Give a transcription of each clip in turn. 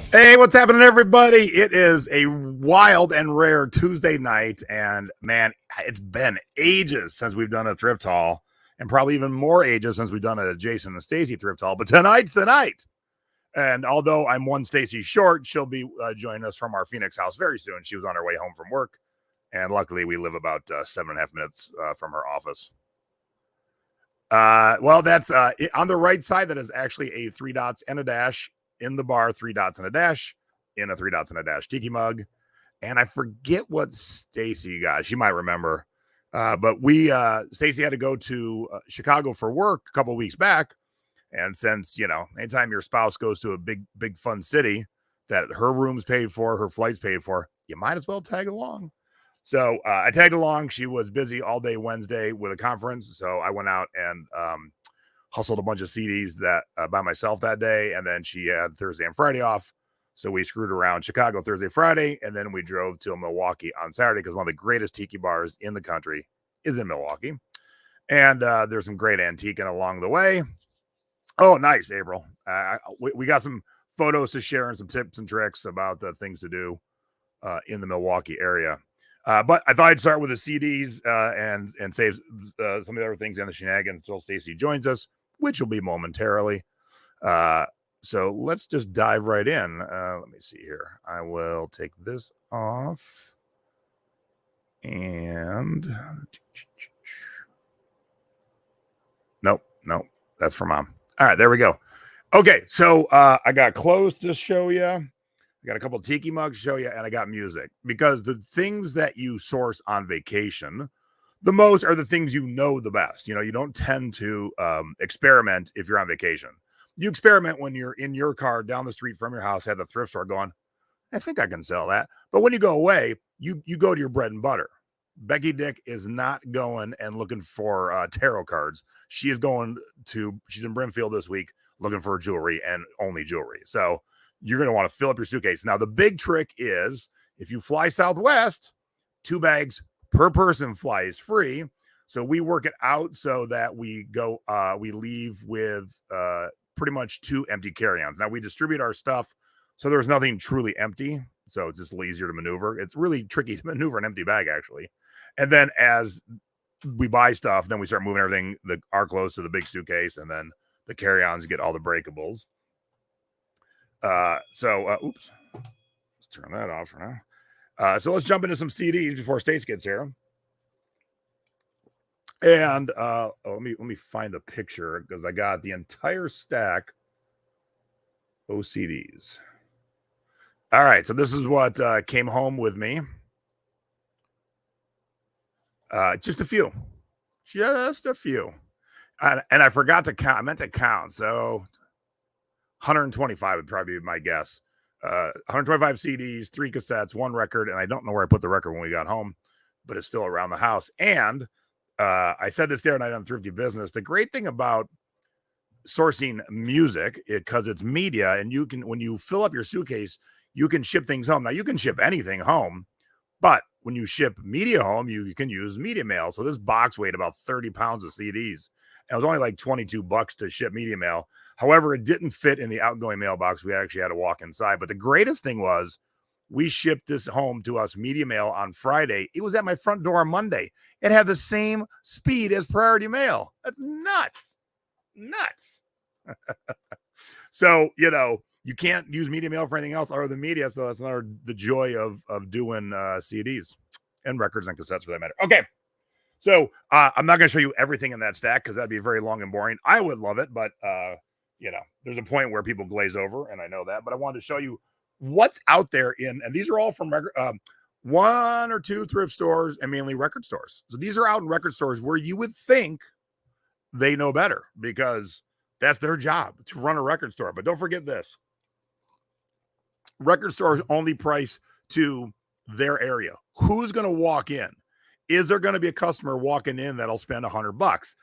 Hey, what's happening, everybody? It is a wild and rare Tuesday night, and man, it's been ages since we've done a thrift haul, and probably even more ages since we've done a Jason and Staci thrift haul. But tonight's the night, and although I'm one Staci short, she'll be joining us from our Phoenix house very soon. She was on her way home from work, and luckily we live about 7.5 minutes from her office. Well, that's on the right side. That is actually a 3 dots and a dash in the bar, 3 dots and a dash in a 3 dots and a dash tiki mug. And I forget what Staci got. She might remember. But Staci had to go to Chicago for work a couple weeks back. And since, anytime your spouse goes to a big fun city that her room's paid for, her flight's paid for, you might as well tag along. So I tagged along. She was busy all day Wednesday with a conference. So I went out and hustled a bunch of CDs that by myself that day. And then she had Thursday and Friday off. So we screwed around Chicago Thursday, Friday. And then we drove to Milwaukee on Saturday because one of the greatest tiki bars in the country is in Milwaukee. And there's some great antiquing along the way. Oh, nice, April. We got some photos to share and some tips and tricks about the things to do in the Milwaukee area. But I thought I'd start with the CDs and save some of the other things and the shenanigans until Staci joins us, which will be momentarily. So let's just dive right in. Let me see here. I will take this off. And nope, that's for Mom. All right, there we go. Okay, so I got clothes to show you. I got a couple of tiki mugs to show you, and I got music, because the things that you source on vacation the most are the things the best. You don't tend to experiment if you're on vacation. You experiment when you're in your car down the street from your house at the thrift store going, I think I can sell that. But when you go away, you go to your bread and butter. Becky Dick is not going and looking for tarot cards. She's in Brimfield this week looking for jewelry and only jewelry. So you're going to want to fill up your suitcase. Now, the big trick is if you fly Southwest, 2 bags per person flies free. So we work it out so that we leave with pretty much 2 empty carry-ons. Now, we distribute our stuff so there's nothing truly empty. So it's just a little easier to maneuver. It's really tricky to maneuver an empty bag, actually. And then as we buy stuff, then we start moving everything, our clothes to the big suitcase, and then the carry-ons get all the breakables. Oops. Let's turn that off for now. So let's jump into some CDs before Stace gets here. And let me find the picture because I got the entire stack of CDs. All right, so this is what came home with me. Just a few. And I forgot to count. I meant to count. So 125 would probably be my guess. 125 CDs, 3 cassettes, 1 record. And I don't know where I put the record when we got home, but it's still around the house. And I said this the other night on Thrifty Business. The great thing about sourcing music, because it's media, and when you fill up your suitcase, you can ship things home. Now, you can ship anything home, but when you ship media home, you can use media mail. So this box weighed about 30 pounds of CDs. And it was only like $22 to ship media mail. However, it didn't fit in the outgoing mailbox. We actually had to walk inside. But the greatest thing was we shipped this home to us media mail on Friday. It was at my front door on Monday. It had the same speed as priority mail. That's nuts. So, you can't use media mail for anything else other than media. So that's the joy of doing CDs and records and cassettes for that matter. Okay. So I'm not going to show you everything in that stack because that'd be very long and boring. I would love it, but there's a point where people glaze over, and I know that. But I wanted to show you what's out there and these are all from 1 or 2 thrift stores and mainly record stores. So these are out in record stores where you would think they know better because that's their job, to run a record store. But don't forget this. Record stores only price to their area. Who's going to walk in? Is there going to be a customer walking in that'll spend $100?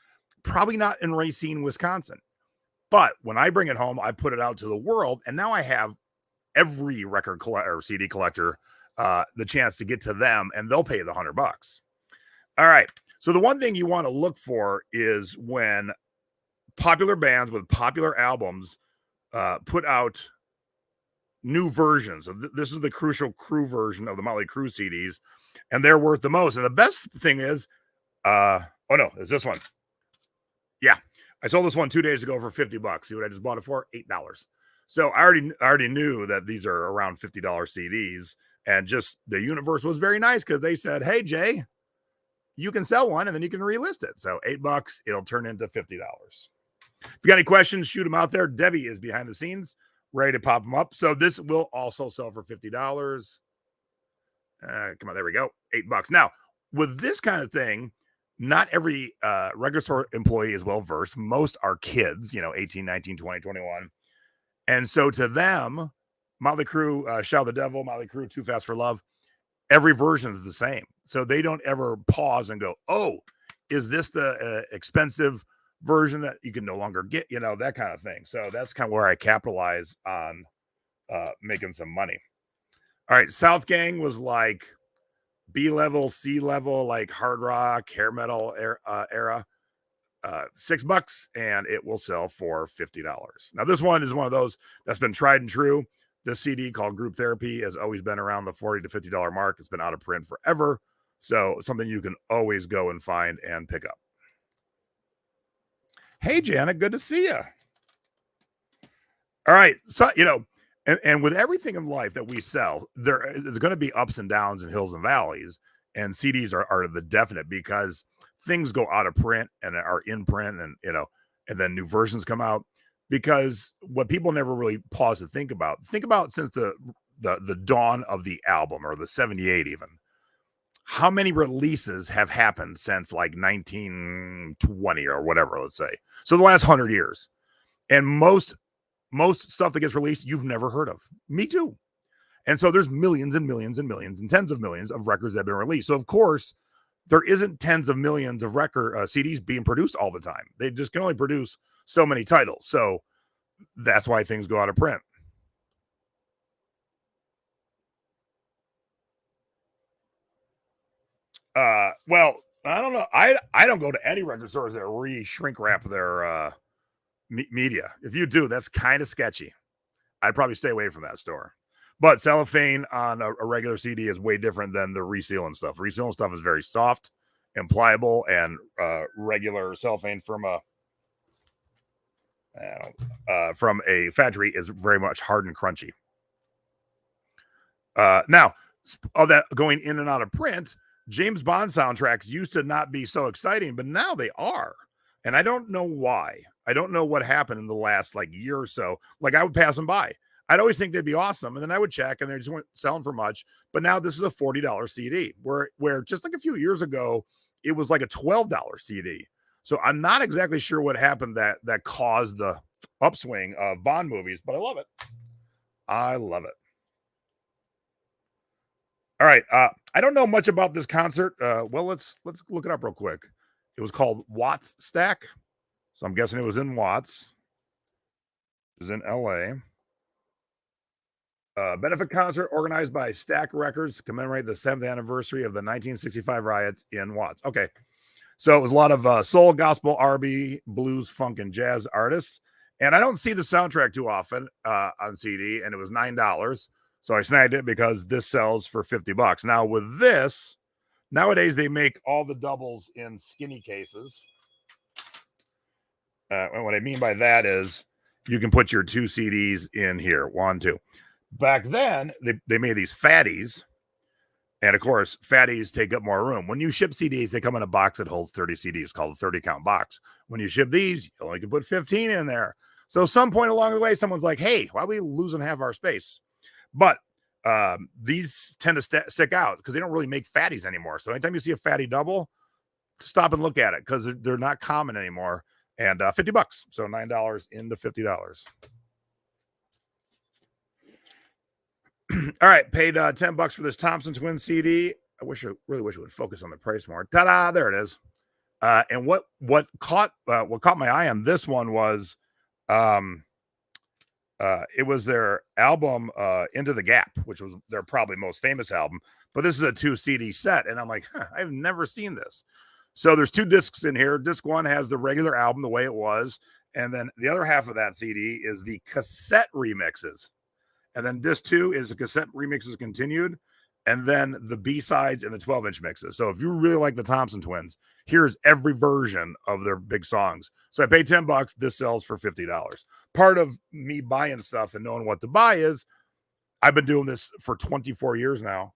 Probably not in Racine, Wisconsin. But when I bring it home, I put it out to the world, and now I have every record collector or CD collector the chance to get to them, and they'll pay the $100. All right. So the one thing you want to look for is when popular bands with popular albums put out new versions. So this is the Crucial Crew version of the Motley Crue CDs, and they're worth the most. And the best thing is, oh no, it's this one. Yeah, I sold this one 2 days ago for $50. See what I just bought it for? $8. So I already knew that these are around $50 CDs, and just the universe was very nice because they said, "Hey Jay, you can sell one and then you can relist it." So $8, it'll turn into $50. If you got any questions, shoot them out there. Debbie is behind the scenes, ready to pop them up. So this will also sell for $50. Come on, there we go. $8. Now, with this kind of thing, not every regular store employee is well versed. Most are kids, 18, 19, 20, 21. And so to them, Motley Crue, Shout the Devil, Motley Crue, Too Fast for Love, every version is the same. So they don't ever pause and go, "Oh, is this the expensive version that you can no longer get?" That kind of thing. So that's kind of where I capitalize on making some money. All right. South Gang was like B level, C level, like hard rock, hair metal era. $6 and it will sell for $50. Now, this one is one of those that's been tried and true. This CD called Group Therapy has always been around the $40 to $50 mark. It's been out of print forever. So something you can always go and find and pick up. Hey, Janet, good to see you. All right. So, and with everything in life that we sell, there's going to be ups and downs and hills and valleys. And CDs are the definite, because things go out of print and are in print, and and then new versions come out. Because what people never really pause to think about since the dawn of the album, or the 78 even, how many releases have happened since like 1920 or whatever, let's say. So the last 100 years. And most stuff that gets released, you've never heard of. Me too. And so there's millions and millions and millions and tens of millions of records that have been released. So of course, there isn't tens of millions of record CDs being produced all the time. They just can only produce so many titles. So that's why things go out of print. Well, I don't know. I don't go to any record stores that shrink wrap their media. If you do, that's kind of sketchy. I'd probably stay away from that store. But cellophane on a regular CD is way different than the resealing stuff. Resealing stuff is very soft and pliable, and regular cellophane from a factory is very much hard and crunchy. Now, all that going in and out of print, James Bond soundtracks used to not be so exciting, but now they are. And I don't know why. I don't know what happened in the last year or so. I would pass them by. I'd always think they'd be awesome, and then I would check, and they just weren't selling for much. But now this is a $40 CD, where just a few years ago, it was like a $12 CD. So I'm not exactly sure what happened that caused the upswing of Bond movies, but I love it. I love it. All right. I don't know much about this concert. Well, let's look it up real quick. It was called Watts Stack. So I'm guessing it was in Watts. It was in LA. Benefit concert organized by Stack Records to commemorate the 7th anniversary of the 1965 riots in Watts. Okay. So it was a lot of soul, gospel, R&B, blues, funk, and jazz artists. And I don't see the soundtrack too often on CD, and it was $9. So I snagged it because this sells for $50. Now with this, nowadays they make all the doubles in skinny cases. And what I mean by that is you can put your 2 CDs in here, 1, 2. Back then, they made these fatties. And of course, fatties take up more room. When you ship CDs, they come in a box that holds 30 CDs called a 30-count box. When you ship these, you only can put 15 in there. So some point along the way, someone's like, "Hey, why are we losing half our space?" But these tend to stick out because they don't really make fatties anymore. So anytime you see a fatty double, stop and look at it, because they're not common anymore. And $50. So $9 into $50. All right, paid $10 for this Thompson Twin CD. I really wish it would focus on the price more. Ta-da! There it is. And what caught my eye on this one was, it was their album Into the Gap, which was their probably most famous album. But this is a 2 CD set, and I'm like, I've never seen this. So there's 2 discs in here. Disc 1 has the regular album the way it was, and then the other half of that CD is the cassette remixes. And then disc 2 is a cassette remixes continued, and then the B-sides and the 12-inch mixes. So if you really like the Thompson Twins, here's every version of their big songs. So I paid $10. This sells for $50. Part of me buying stuff and knowing what to buy is I've been doing this for 24 years now.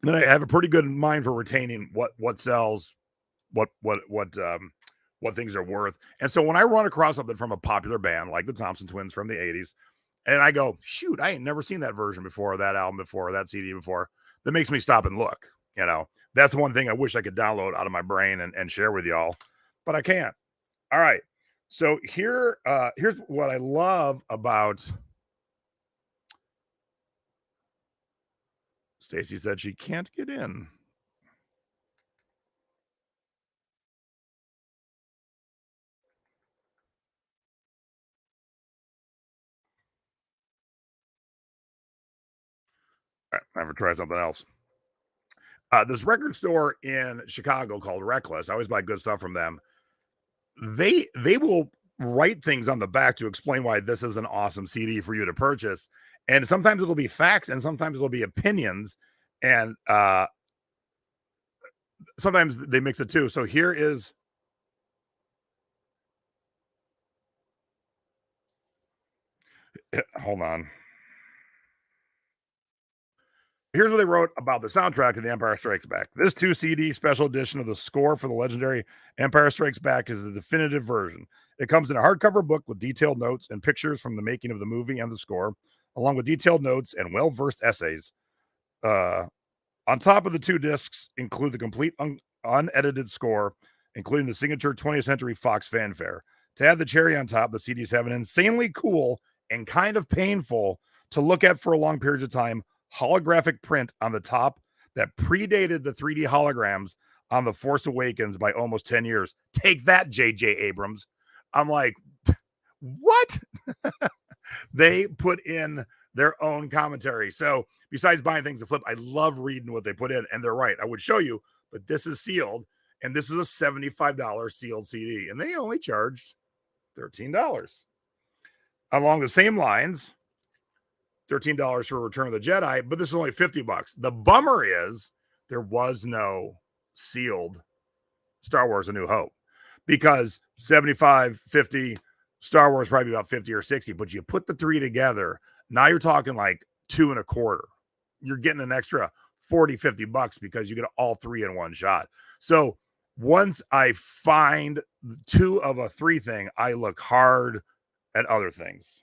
Then I have a pretty good mind for retaining what sells, what things are worth. And so when I run across something from a popular band like the Thompson Twins from the 80s, and I go, shoot, I ain't never seen that version before, or that album before, or that CD before, that makes me stop and look. That's the one thing I wish I could download out of my brain and share with y'all, but I can't. All right. So here's what I love about. Stacy said she can't get in. All right, I have to try something else. This record store in Chicago called Reckless. I always buy good stuff from them. They will write things on the back to explain why this is an awesome CD for you to purchase. And sometimes it'll be facts and sometimes it'll be opinions. And sometimes they mix it too. So here is. Hold on. Here's what they wrote about the soundtrack of The Empire Strikes Back. This 2 CD special edition of the score for the legendary Empire Strikes Back is the definitive version. It comes in a hardcover book with detailed notes and pictures from the making of the movie and the score, along with detailed notes and well-versed essays. On top of the 2 discs include the complete unedited score, including the signature 20th Century Fox fanfare. To add the cherry on top, the CDs have an insanely cool and kind of painful to look at for long periods of time holographic print on the top that predated the 3D holograms on The Force Awakens by almost 10 years. Take that, J.J. Abrams. I'm like, what? They put in their own commentary. So besides buying things to flip, I love reading what they put in. And they're right. I would show you, but this is sealed. And this is a $75 sealed CD. And they only charged $13. Along the same lines, $13 for Return of the Jedi, but this is only $50. The bummer is there was no sealed Star Wars A New Hope, because 75, 50, Star Wars probably about 50 or 60, but you put the 3 together, now you're talking like $2.25. You're getting an extra $40-$50 because you get all 3 in one shot. So once I find 2 of a 3 thing, I look hard at other things.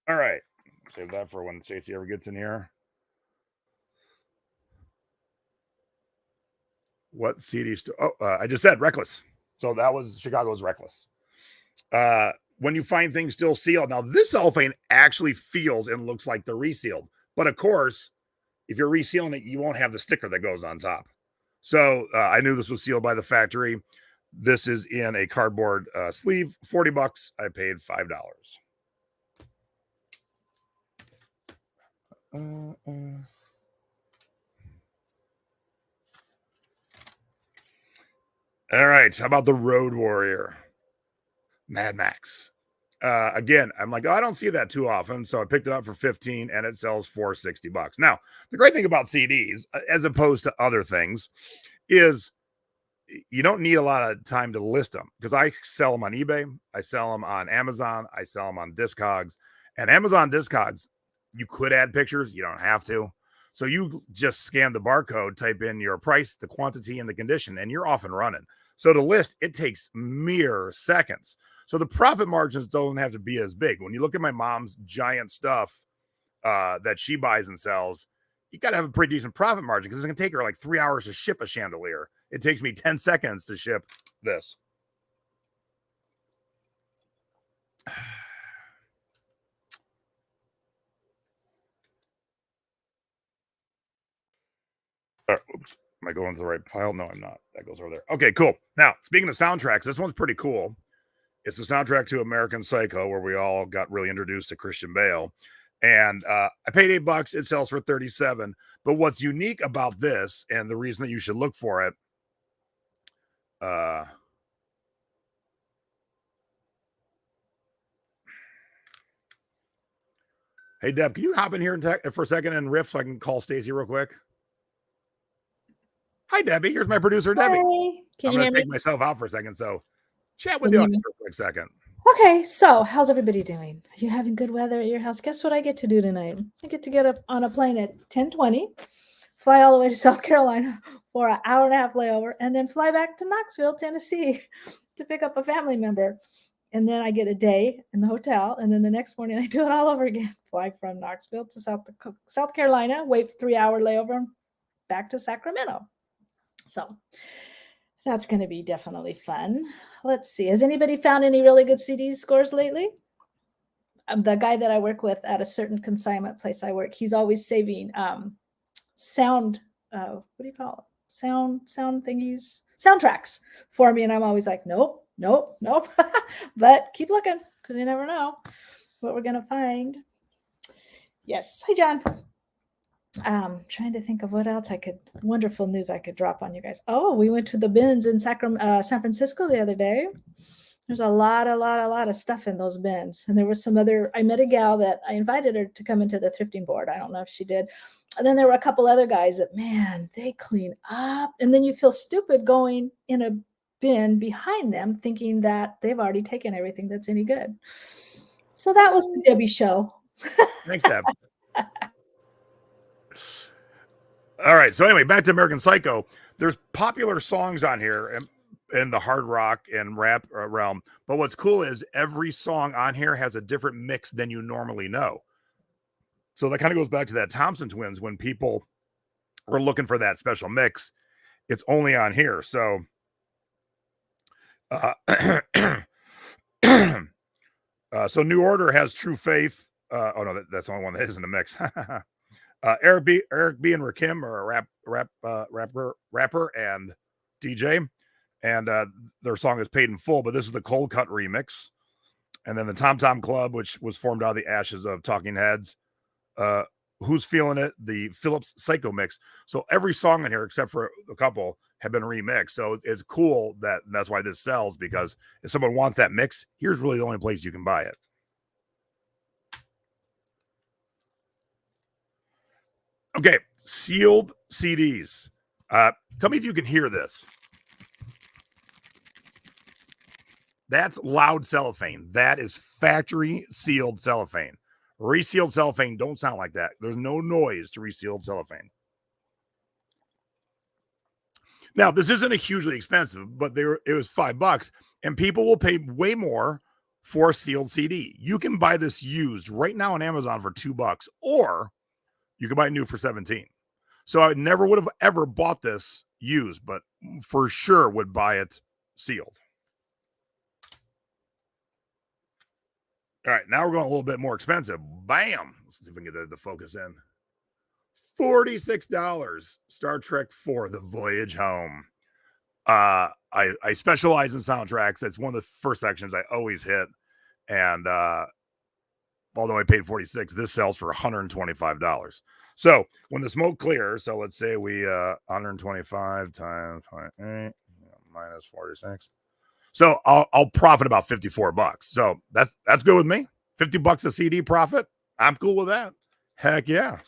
All right. Save that for when Stacy ever gets in here. What CD? I just said Reckless. So that was Chicago's Reckless. When you find things still sealed. Now, this cellophane actually feels and looks like they're resealed. But of course, if you're resealing it, you won't have the sticker that goes on top. So I knew this was sealed by the factory. This is in a cardboard sleeve, $40. I paid $5. All right. How about the Road Warrior? Mad Max. Again, I'm like, oh, I don't see that too often. So I picked it up for $15 and it sells for $60. Now, the great thing about CDs, as opposed to other things, is you don't need a lot of time to list them, because I sell them on eBay. I sell them on Amazon. I sell them on Discogs. And Amazon Discogs, you could add pictures. You don't have to. So you just scan the barcode, type in your price, the quantity, and the condition, and you're off and running. So to list, it takes mere seconds. So the profit margins don't have to be as big. When you look at my mom's giant stuff that she buys and sells, you got to have a pretty decent profit margin, because it's going to take her like 3 hours to ship a chandelier. It takes me 10 seconds to ship this. Oops. Am I going to the right pile? No, I'm not. That goes over there. Okay, cool. Now, speaking of soundtracks, this one's pretty cool. It's the soundtrack to American Psycho, where we all got really introduced to Christian Bale. And I paid $8. It sells for $37. But what's unique about this, and the reason that you should look for it, Hey, Deb, can you hop in here for a second and riff so I can call Staci real quick? Hi, Debbie. Here's my producer, Debbie. Hi. Can I'm you going hear to me? take myself out for a second. So chat with the audience for a quick second. Okay, so how's everybody doing? Are you having good weather at your house? Guess what I get to do tonight? I get to get up on a plane at 10:20, fly all the way to South Carolina for an hour and a half layover, and then fly back to Knoxville, Tennessee to pick up a family member. And then I get a day in the hotel, and then the next morning I do it all over again. Fly from Knoxville to South Carolina, wait for 3-hour layover, and back to Sacramento. So that's going to be definitely fun. Let's see. Has anybody found any really good CD scores lately? The guy that I work with at a certain consignment place I work, he's always saving sound. What do you call it? Sound thingies, soundtracks for me, and I'm always like, nope. But keep looking because you never know what we're gonna find. Yes. Hi, John. Trying to think of what else wonderful news I could drop on you guys. Oh, we went to the bins in San Francisco the other day. There's a lot of stuff in those bins. And there was I met a gal that I invited her to come into the thrifting board. I don't know if she did. And then there were a couple other guys that, man, they clean up. And then you feel stupid going in a bin behind them thinking that they've already taken everything that's any good. So that was the Debbie show. Thanks, Deb. All right. So anyway, back to American Psycho. There's popular songs on here in the hard rock and rap realm. But what's cool is every song on here has a different mix than you normally know. So that kind of goes back to that Thompson Twins when people were looking for that special mix. It's only on here. So so New Order has True Faith. Oh no, that's the only one that isn't a mix. Eric B and Rakim are a rapper and DJ, and their song is Paid in Full, but this is the Cold Cut remix. And then the Tom Tom Club, which was formed out of the ashes of Talking Heads. Who's Feeling It? The Phillips Psycho mix. So every song in here, except for a couple, have been remixed. So it's cool that's why this sells, because if someone wants that mix, here's really the only place you can buy it. Okay, sealed CDs. Tell me if you can hear this. That's loud cellophane. That is factory sealed cellophane. Resealed cellophane don't sound like that. There's no noise to resealed cellophane. Now, this isn't a hugely expensive, but it was $5, and people will pay way more for a sealed CD. You can buy this used right now on Amazon for $2, or you can buy it new for $17. So I never would have ever bought this used, but for sure would buy it sealed. All right, now we're going a little bit more expensive. Bam! Let's see if we can get the focus in. $46. Star Trek IV: The Voyage Home. I specialize in soundtracks. That's one of the first sections I always hit. And although I paid $46, this sells for $125. So when the smoke clears, so let's say we 125 times 0.8 minus 46. So I'll profit about $54. So that's good with me. $50 a CD profit. I'm cool with that. Heck yeah.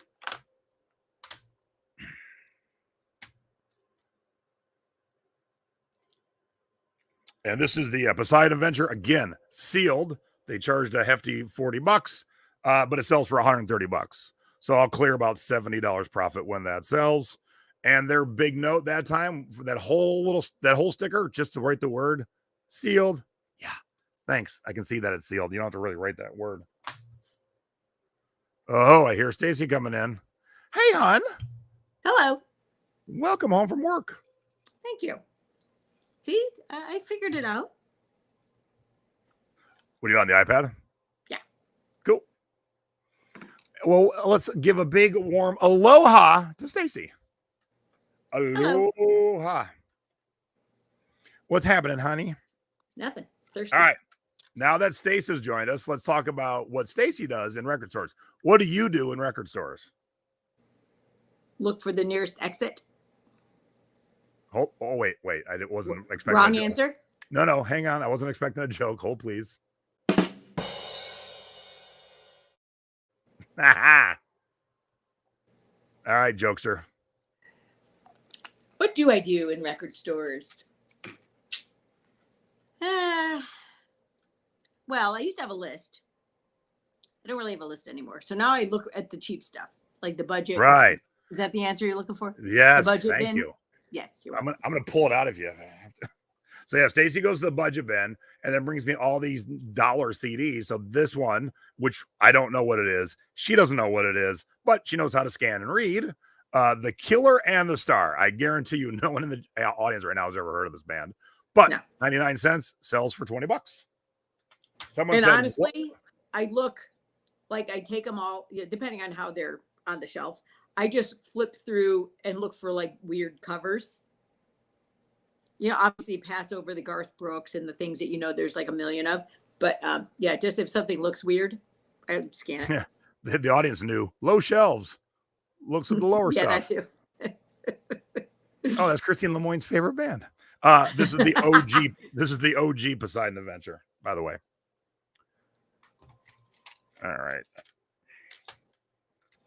And this is the Poseidon Adventure. Again, sealed. They charged a hefty $40, but it sells for $130. So I'll clear about $70 profit when that sells. And their big note that time, that whole sticker, just to write the word sealed. Yeah, thanks. I can see that it's sealed. You don't have to really write that word. Oh, I hear Staci coming in. Hey, hon. Hello. Welcome home from work. Thank you. See, I figured it out. What are you on, the iPad? Yeah. Cool. Well, let's give a big warm aloha to Staci. Aloha. Hello. What's happening, honey? Nothing. Thirsty. All right. Now that Staci's joined us, let's talk about what Staci does in record stores. What do you do in record stores? Look for the nearest exit. Oh wait. I wasn't expecting Wrong answer. No, hang on. I wasn't expecting a joke. Hold, please. All right, jokester. What do I do in record stores? Well, I used to have a list. I don't really have a list anymore. So now I look at the cheap stuff, like the budget. Right. Is that the answer you're looking for? Yes. The budget Thank bin? you. Yes. I'm gonna pull it out of you. So yeah, Stacy goes to the budget bin and then brings me all these dollar CDs. So this one, which I don't know what it is, she doesn't know what it is, but she knows how to scan and read. The Killer and the Star. I guarantee you, no one in the audience right now has ever heard of this band. But no. 99 cents sells for $20. Someone and said, honestly, what? I look like I take them all, depending on how they're on the shelf. I just flip through and look for like weird covers. Obviously pass over the Garth Brooks and the things that there's like a million of. But just if something looks weird, I scan it. Yeah, the audience knew. Low shelves. Looks at the lower stuff. Yeah, that too. Oh, that's Christine Lemoyne's favorite band. This is the OG. This is the OG Poseidon Adventure, by the way. All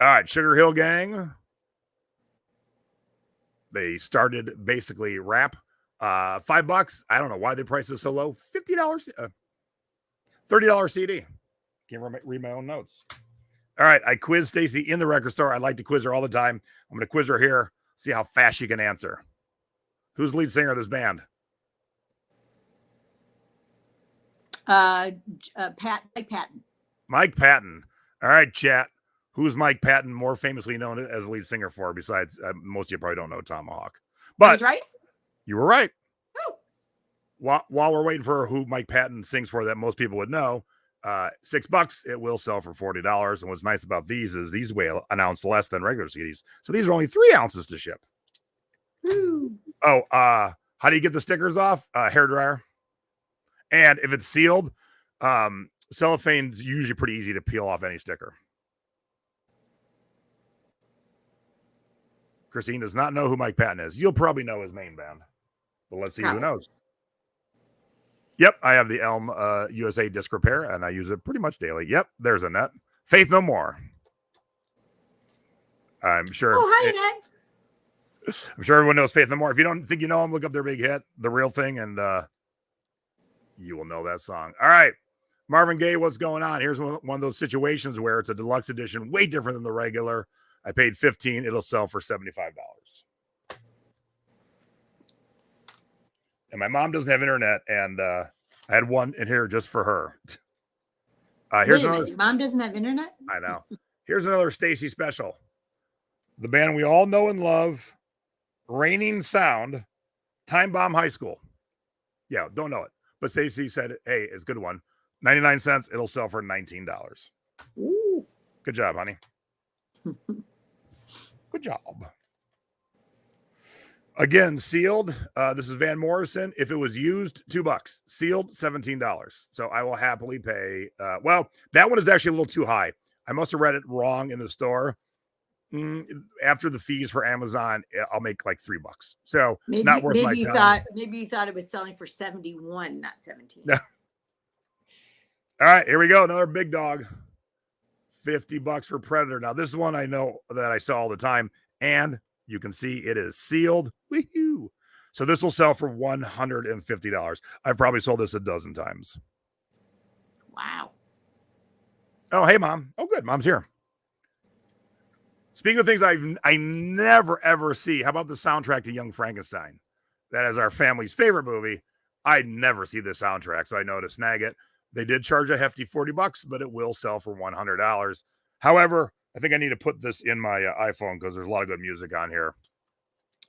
right. Sugar Hill Gang. They started basically rap. $5. I don't know why the price is so low. $50, $30 CD. Can't read my own notes. All right, I quiz Stacy in the record store. I like to quiz her all the time. I'm going to quiz her here. See how fast she can answer. Who's the lead singer of this band? Mike Patton. Mike Patton. All right, chat. Who's Mike Patton more famously known as lead singer for? Besides, most of you probably don't know Tomahawk. But that's right. You were right. Oh. While we're waiting for who Mike Patton sings for that most people would know, $6, it will sell for $40. And what's nice about these is these will announce less than regular CDs. So these are only 3 ounces to ship. Ooh. Oh, how do you get the stickers off? Hair dryer. And if it's sealed, cellophane's usually pretty easy to peel off any sticker. Christine does not know who Mike Patton is. You'll probably know his main band. But let's see who knows. Yep, I have the Elm USA disc repair, and I use it pretty much daily. Yep, there's Annette. Faith No More. I'm sure. Oh, hi, Annette. I'm sure everyone knows Faith No More. If you don't think you know them, look up their big hit, The Real Thing, and you will know that song. All right, Marvin Gaye, what's going on? Here's one of those situations where it's a deluxe edition, way different than the regular. I paid $15. It'll sell for $75. And my mom doesn't have internet, and I had one in here just for her. Here's another. Your mom doesn't have internet? I know. Here's another Stacy special. The band we all know and love, Raining Sound, Time Bomb High School. Yeah, don't know it. But Stacy said, hey, it's a good one. 99 cents. It'll sell for $19. Ooh. Good job, honey. Good job. Again, sealed. This is Van Morrison. If it was used, $2. Sealed, $17. So I will happily pay. Well, that one is actually a little too high. I must have read it wrong in the store. After the fees for Amazon, I'll make like $3. So not worth my time. Maybe you thought it was selling for 71, not 17. No. All right, here we go. Another big dog. $50 for Predator. Now, this is one I know that I saw all the time, and you can see it is sealed. Woohoo! So this will sell for $150. I've probably sold this a dozen times. Wow. Oh, hey, Mom. Oh, good. Mom's here. Speaking of things I never, ever see, how about the soundtrack to Young Frankenstein? That is our family's favorite movie. I never see the soundtrack, so I know to snag it. They did charge a hefty $40, but it will sell for $100. However, I think I need to put this in my iPhone because there's a lot of good music on here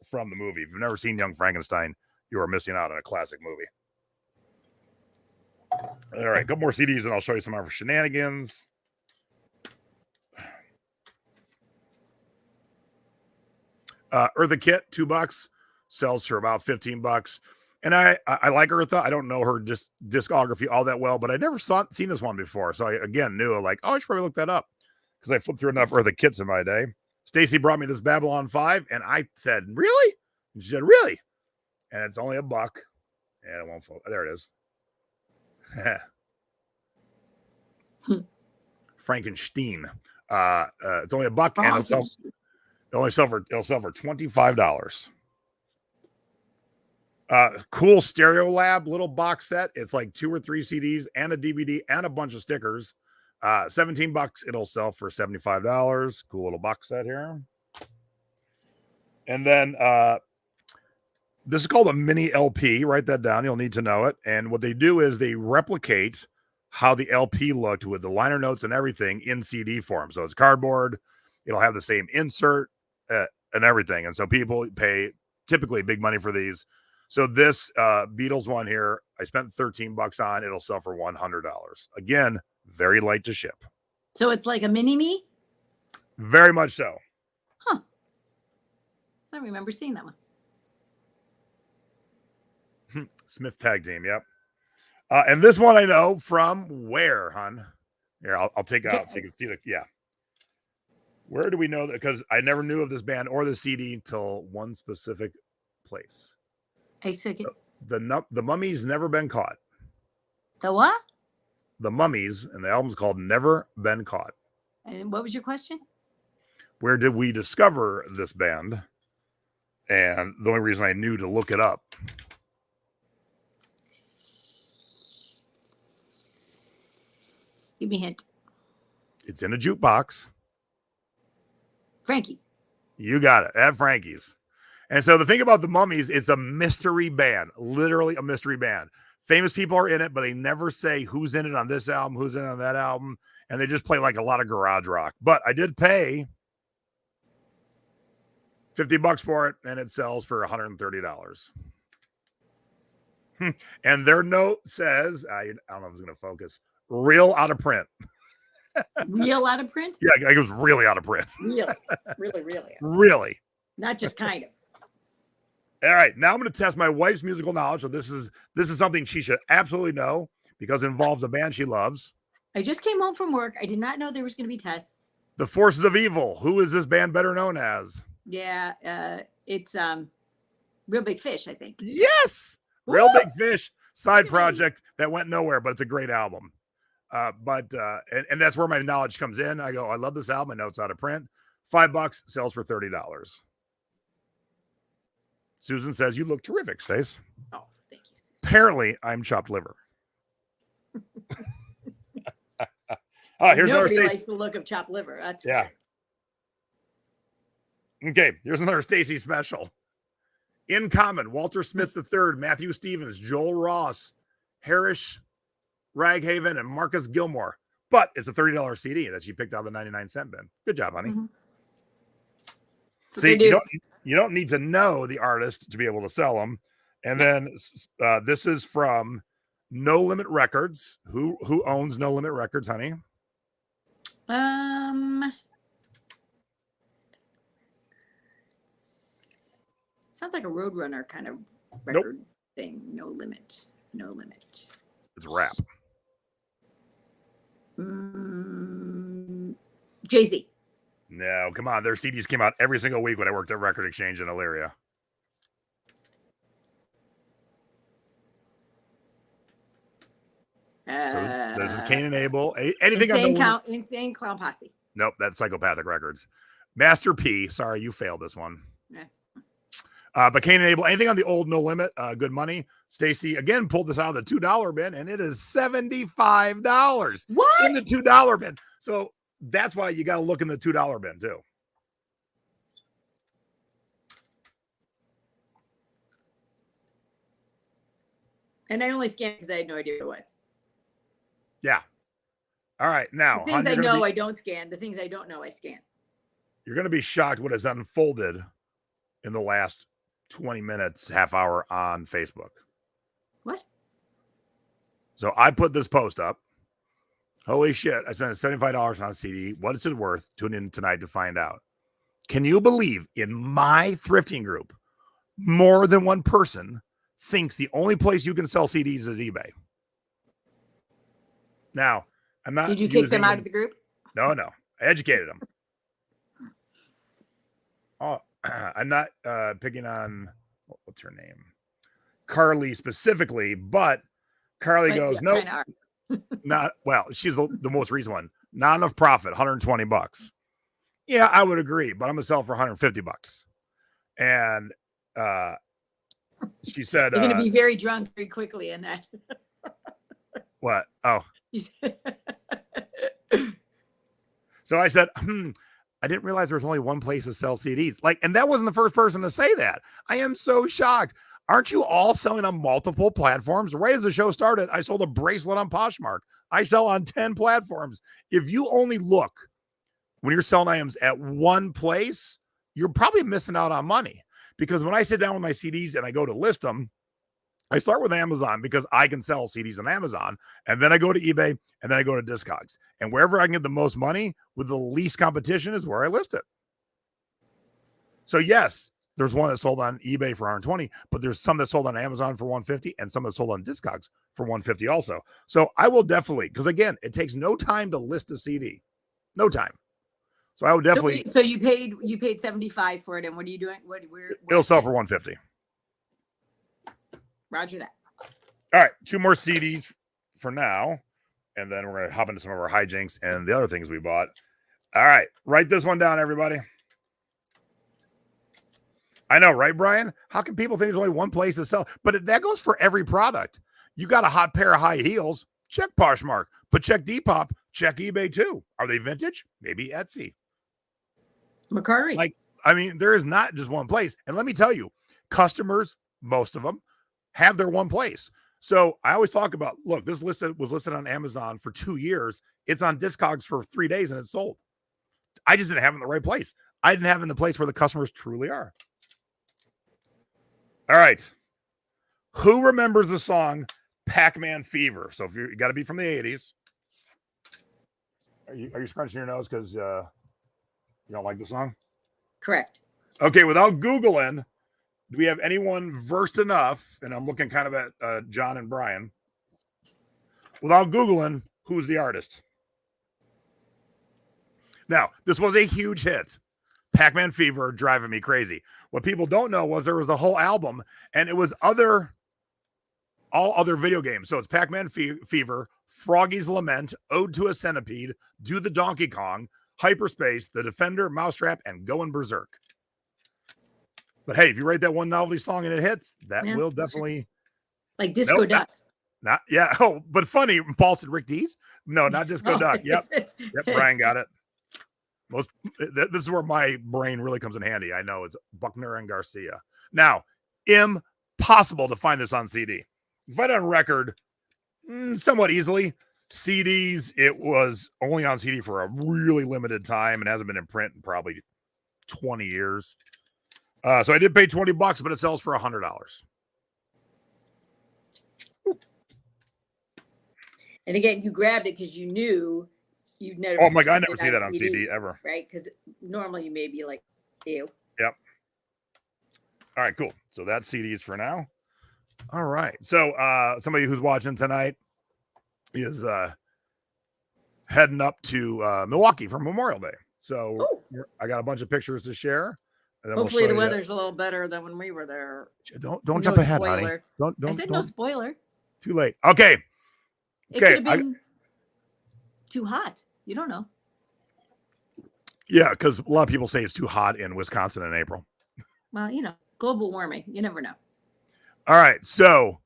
from the movie. If you've never seen Young Frankenstein, you are missing out on a classic movie. All right, a couple more CDs and I'll show you some of our shenanigans. Eartha Kitt, $2, sells for about $15. And I like Eartha. I don't know her discography all that well, but I never seen this one before. So I, again, knew like, oh, I should probably look that up because I flipped through enough Eartha Kitts in my day. Stacy brought me this Babylon 5, and I said, really? And she said, really? And it's only $1. And it won't fall. There it is. Frankenstein. It's only $1 and it'll sell for $25. Cool Stereo Lab little box set. It's like 2 or 3 CDs and a DVD and a bunch of stickers. $17. It'll sell for $75. Cool little box set here. And then this is called a mini LP. Write that down. You'll need to know it. And what they do is they replicate how the LP looked with the liner notes and everything in CD form. So it's cardboard. It'll have the same insert and everything. And so people pay typically big money for these. So this Beatles one here, I spent $13 on. It'll sell for $100. Again, very light to ship. So it's like a mini me? Very much so. Huh. I don't remember seeing that one. Smith Tag Team, yep. And this one I know from where, hon? Here, I'll take it out so you can see the, yeah. Where do we know that? Because I never knew of this band or the CD till one specific place. A second. The Mummies Never Been Caught. The what? The Mummies, and the album's called Never Been Caught. And what was your question? Where did we discover this band? And the only reason I knew to look it up. Give me a hint. It's in a jukebox. Frankie's. You got it. At Frankie's. And so the thing about the Mummies, it's a mystery band, literally a mystery band. Famous people are in it, but they never say who's in it on this album, who's in it on that album. And they just play like a lot of garage rock. But I did pay $50 for it, and it sells for $130. And their note says, I don't know if it's going to focus, real out of print. Real out of print? Yeah, it was really out of print. Really. Really. Not just kind of. All right, now I'm going to test my wife's musical knowledge. So this is something she should absolutely know because it involves a band she loves. I just came home from work. I did not know there was going to be tests. The Forces of Evil. Who is this band better known as? Yeah, it's Real Big Fish, I think. Yes, Woo! Real Big Fish side project that went nowhere, but it's a great album. And that's where my knowledge comes in. I go, I love this album. I know it's out of print. $5 sells for $30. Susan says, you look terrific, Stace. Oh, thank you, Susan. Apparently, I'm chopped liver. Here's another Nobody Stace. likes the look of chopped liver. That's Yeah. Sure. Okay, here's another Stacy special. In Common, Walter Smith III, Matthew Stevens, Joel Ross, Harris Raghaven, and Marcus Gilmore. But it's a $30 CD that she picked out of the 99-cent bin. Good job, honey. Mm-hmm. See, you don't need to know the artist to be able to sell them. And then this is from No Limit Records. Who owns No Limit Records, honey? Sounds like a Roadrunner kind of record thing. No Limit. It's rap. Jay-Z. No, come on. Their CDs came out every single week when I worked at Record Exchange in Elyria. So this is Cain and Abel. Anything Insane Clown Posse. Nope, that's Psychopathic Records. Master P. Sorry, you failed this one. Yeah. But Cain and Abel, anything on the old No Limit, good money. Stacy again pulled this out of the $2 bin, and it is $75. What? In the $2 bin. So that's why you got to look in the $2 bin too. And I only scanned because I had no idea what it was. Yeah. All right. Now, the things I know, I don't scan. The things I don't know, I scan. You're going to be shocked what has unfolded in the last 20 minutes, half hour on Facebook. What? So I put this post up. Holy shit. I spent $75 on a CD. What is it worth? Tune in tonight to find out. Can you believe in my thrifting group, more than one person thinks the only place you can sell CDs is eBay? Now, I'm not. Did you kick them out of the group? No. I educated them. Oh, I'm not picking on what's her name, Carly specifically, but Carly goes, no, not well. She's the most recent one. Not enough profit, $120. Yeah, I would agree, but I'm gonna sell for $150. And she said, You're going to be very drunk very quickly in that. what? Oh, so I said, I didn't realize there was only one place to sell CDs. Like, and that wasn't the first person to say that. I am so shocked. Aren't you all selling on multiple platforms? Right as the show started, I sold a bracelet on Poshmark. I sell on 10 platforms. If you only look when you're selling items at one place, you're probably missing out on money. Because when I sit down with my CDs and I go to list them, I start with Amazon because I can sell CDs on Amazon. And then I go to eBay and then I go to Discogs. And wherever I can get the most money with the least competition is where I list it. So yes, there's one that sold on eBay for $120, but there's some that sold on Amazon for $150 and some that sold on Discogs for $150 also. So I will definitely, because again, it takes no time to list a CD. No time. So I would definitely. So you paid $75 for it, and what are you doing? It'll sell for $150. Roger that. All right, 2 more CDs for now, and then we're gonna hop into some of our hijinks and the other things we bought. All right, write this one down, everybody. I know, right, Brian? How can people think there's only one place to sell? But that goes for every product. You got a hot pair of high heels, check Poshmark, but check Depop, check eBay too. Are they vintage? Maybe Etsy. Mercari. Like, I mean, there is not just one place. And let me tell you, customers, most of them, have their one place. So I always talk about, look, this was listed on Amazon for 2 years. It's on Discogs for 3 days and it's sold. I just didn't have it in the right place. I didn't have it in the place where the customers truly are. All right. Who remembers the song Pac-Man Fever? So if you got to be from the 80s. Are you scrunching your nose because you don't like the song? Correct. Okay, without Googling, do we have anyone versed enough? And I'm looking kind of at John and Brian. Without Googling, who's the artist? Now, this was a huge hit. Pac-Man Fever, driving me crazy. What people don't know was there was a whole album, and it was all other video games. So it's Pac-Man Fever, Froggy's Lament, Ode to a Centipede, Do the Donkey Kong, Hyperspace, The Defender, Mousetrap, and Going Berserk. But hey, if you write that one novelty song and it hits, that will definitely. Like Disco Duck. Not yeah. Oh, but funny. Paul said Rick Dees. No, not Disco Duck. Yep. Brian got it. This is where my brain really comes in handy. I know it's Buckner and Garcia. Now, impossible to find this on CD. You find it on record somewhat easily. CDs, it was only on CD for a really limited time and hasn't been in print in probably 20 years. So I did pay $20, but it sells for $100. And again, you grabbed it because you knew you'd never. Oh my God, I never see that on CD ever. Right? Because normally you may be like, ew. Yep. All right, cool. So that's CDs for now. All right. So somebody who's watching tonight is heading up to Milwaukee for Memorial Day. So I got a bunch of pictures to share. And then hopefully the weather's a little better than when we were there. Don't jump ahead, honey. Don't. I said no spoiler. Too late. Okay. It could have been too hot. You don't know. Yeah, because a lot of people say it's too hot in Wisconsin in April. Well, global warming. You never know. All right. So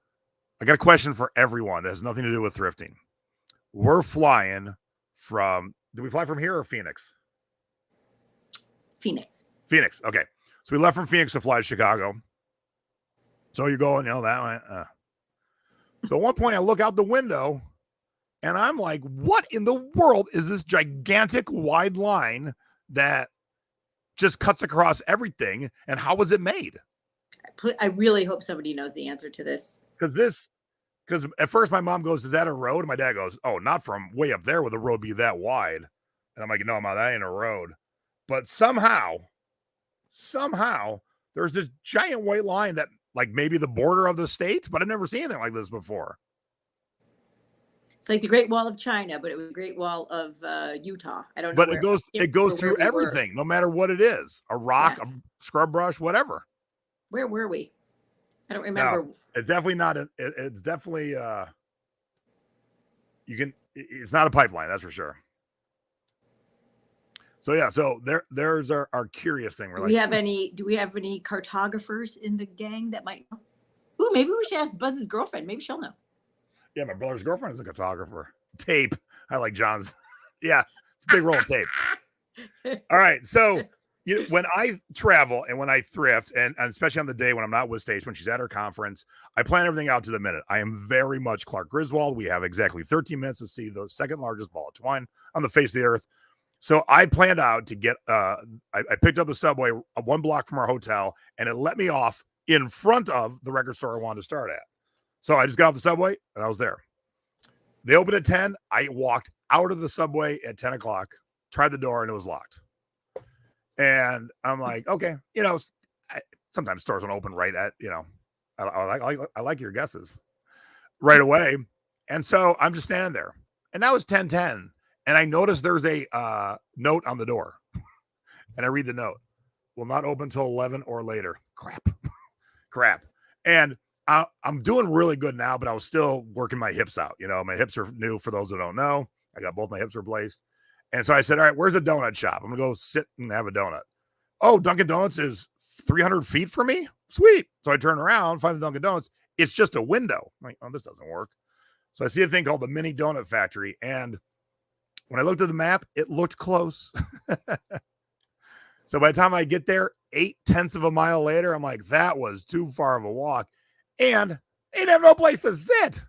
I got a question for everyone that has nothing to do with thrifting. We're flying from, did we fly from here or Phoenix? Phoenix. Okay. So we left from Phoenix to fly to Chicago. So you're going, that way. So at one point I look out the window and I'm like, what in the world is this gigantic wide line that just cuts across everything? And how was it made? I really hope somebody knows the answer to this. Because at first my mom goes, is that a road? And my dad goes, oh, not from way up there would the road be that wide. And I'm like, no, Mom, that ain't a road. But somehow there's this giant white line that like maybe the border of the state, but I've never seen anything like this before. It's like the Great Wall of China, but it was the Great Wall of Utah. I don't know. But it goes through everything, no matter what it is. A rock, a scrub brush, whatever. Where were we? I don't remember. No, it's definitely not. It's definitely it's not a pipeline, that's for sure. So yeah, so there's our curious thing. Do we have any cartographers in the gang that might know? Ooh, maybe we should ask Buzz's girlfriend. Maybe she'll know. Yeah, my brother's girlfriend is a cartographer. Tape. I like John's. Yeah, it's a big roll of tape. All right. So when I travel and when I thrift, and especially on the day when I'm not with Stace, when she's at her conference, I plan everything out to the minute. I am very much Clark Griswold. We have exactly 13 minutes to see the second largest ball of twine on the face of the earth. So I planned out to get, I picked up the subway 1 block from our hotel, and it let me off in front of the record store I wanted to start at. So I just got off the subway and I was there. They opened at 10. I walked out of the subway at 10 o'clock, tried the door, and it was locked. And I'm like, okay, sometimes stores don't open right at, I like your guesses right away. And so I'm just standing there. And now it's 10:10. And I noticed there's a note on the door. And I read the note. Will not open till 11 or later. Crap. And I'm doing really good now, but I was still working my hips out. My hips are new for those who don't know. I got both my hips replaced. And so I said, all right, where's a donut shop? I'm going to go sit and have a donut. Oh, Dunkin' Donuts is 300 feet from me? Sweet. So I turn around, find the Dunkin' Donuts. It's just a window. I'm like, oh, this doesn't work. So I see a thing called the Mini Donut Factory. And when I looked at the map, it looked close. So by the time I get there, 0.8 of a mile later, I'm like, that was too far of a walk. And they didn't have no place to sit.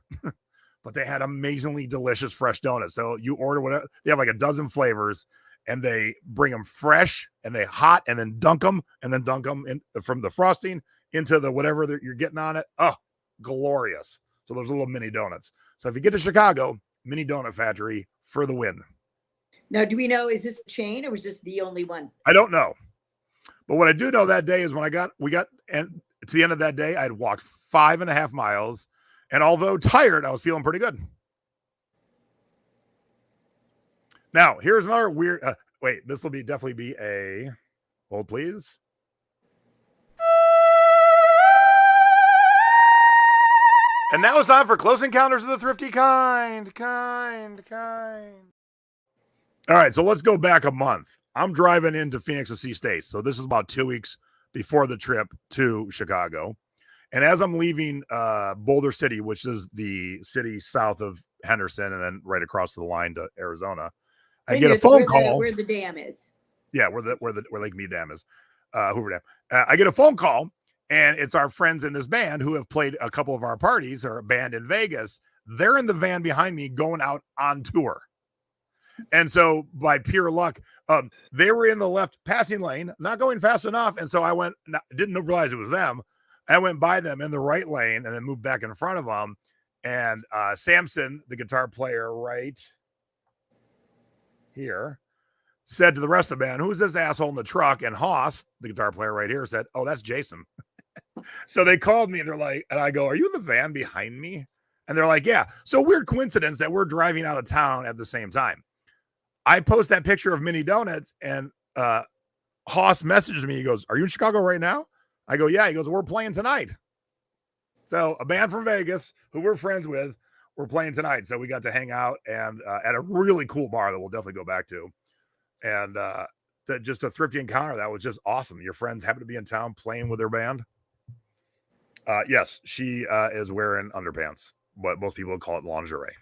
But they had amazingly delicious fresh donuts. So you order whatever. They have like a dozen flavors, and they bring them fresh and they hot and then dunk them in, from the frosting into the whatever you're getting on it. Oh, glorious. So there's little mini donuts. So if you get to Chicago, Mini Donut Factory for the win. Now, do we know, is this a chain or was this the only one? I don't know. But what I do know that day is when we got and to the end of that day, I'd walked 5.5 miles. And although tired, I was feeling pretty good. Now, here's another weird, wait, this will definitely be a, hold please. And now it's time for Close Encounters of the Thrifty Kind. All right, so let's go back a month. I'm driving into Phoenix to see Stace. So this is about 2 weeks before the trip to Chicago. And as I'm leaving Boulder City, which is the city south of Henderson and then right across the line to Arizona, I get a phone call. Where the dam is. Yeah, where Lake Mead Dam is, Hoover Dam. I get a phone call, and it's our friends in this band who have played a couple of our parties, or a band in Vegas. They're in the van behind me going out on tour. And so by pure luck, they were in the left passing lane, not going fast enough. And so I didn't realize it was them. I went by them in the right lane and then moved back in front of them. And Samson, the guitar player right here, said to the rest of the band, who's this asshole in the truck? And Hoss, the guitar player right here, said, oh, that's Jason. So they called me and they're like, and I go, are you in the van behind me? And they're like, yeah. So weird coincidence that we're driving out of town at the same time. I post that picture of mini donuts, and Hoss messages me. He goes, are you in Chicago right now? I go, yeah. He goes, we're playing tonight. So a band from Vegas who we're friends with, we're playing tonight. So we got to hang out and at a really cool bar that we'll definitely go back to. And just a thrifty encounter. That was just awesome. Your friends happen to be in town playing with their band. Yes, she is wearing underpants, but most people would call it lingerie.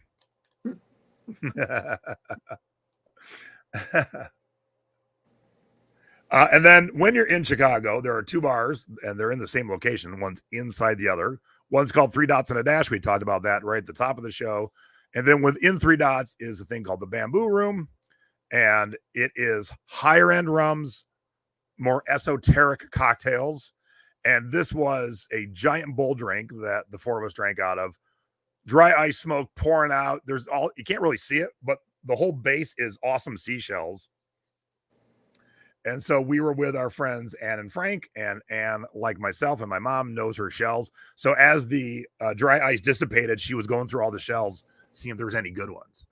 And then when you're in Chicago, there are 2 bars, and they're in the same location. One's inside the other. One's called 3 Dots and a Dash. We talked about that right at the top of the show. And then within 3 Dots is a thing called the Bamboo Room. And it is higher end rums, more esoteric cocktails. And this was a giant bowl drink that the 4 of us drank out of. Dry ice smoke pouring out. You can't really see it, but the whole base is awesome seashells. And so we were with our friends, Ann and Frank, and Ann, like myself and my mom, knows her shells. So as the dry ice dissipated, she was going through all the shells, seeing if there was any good ones.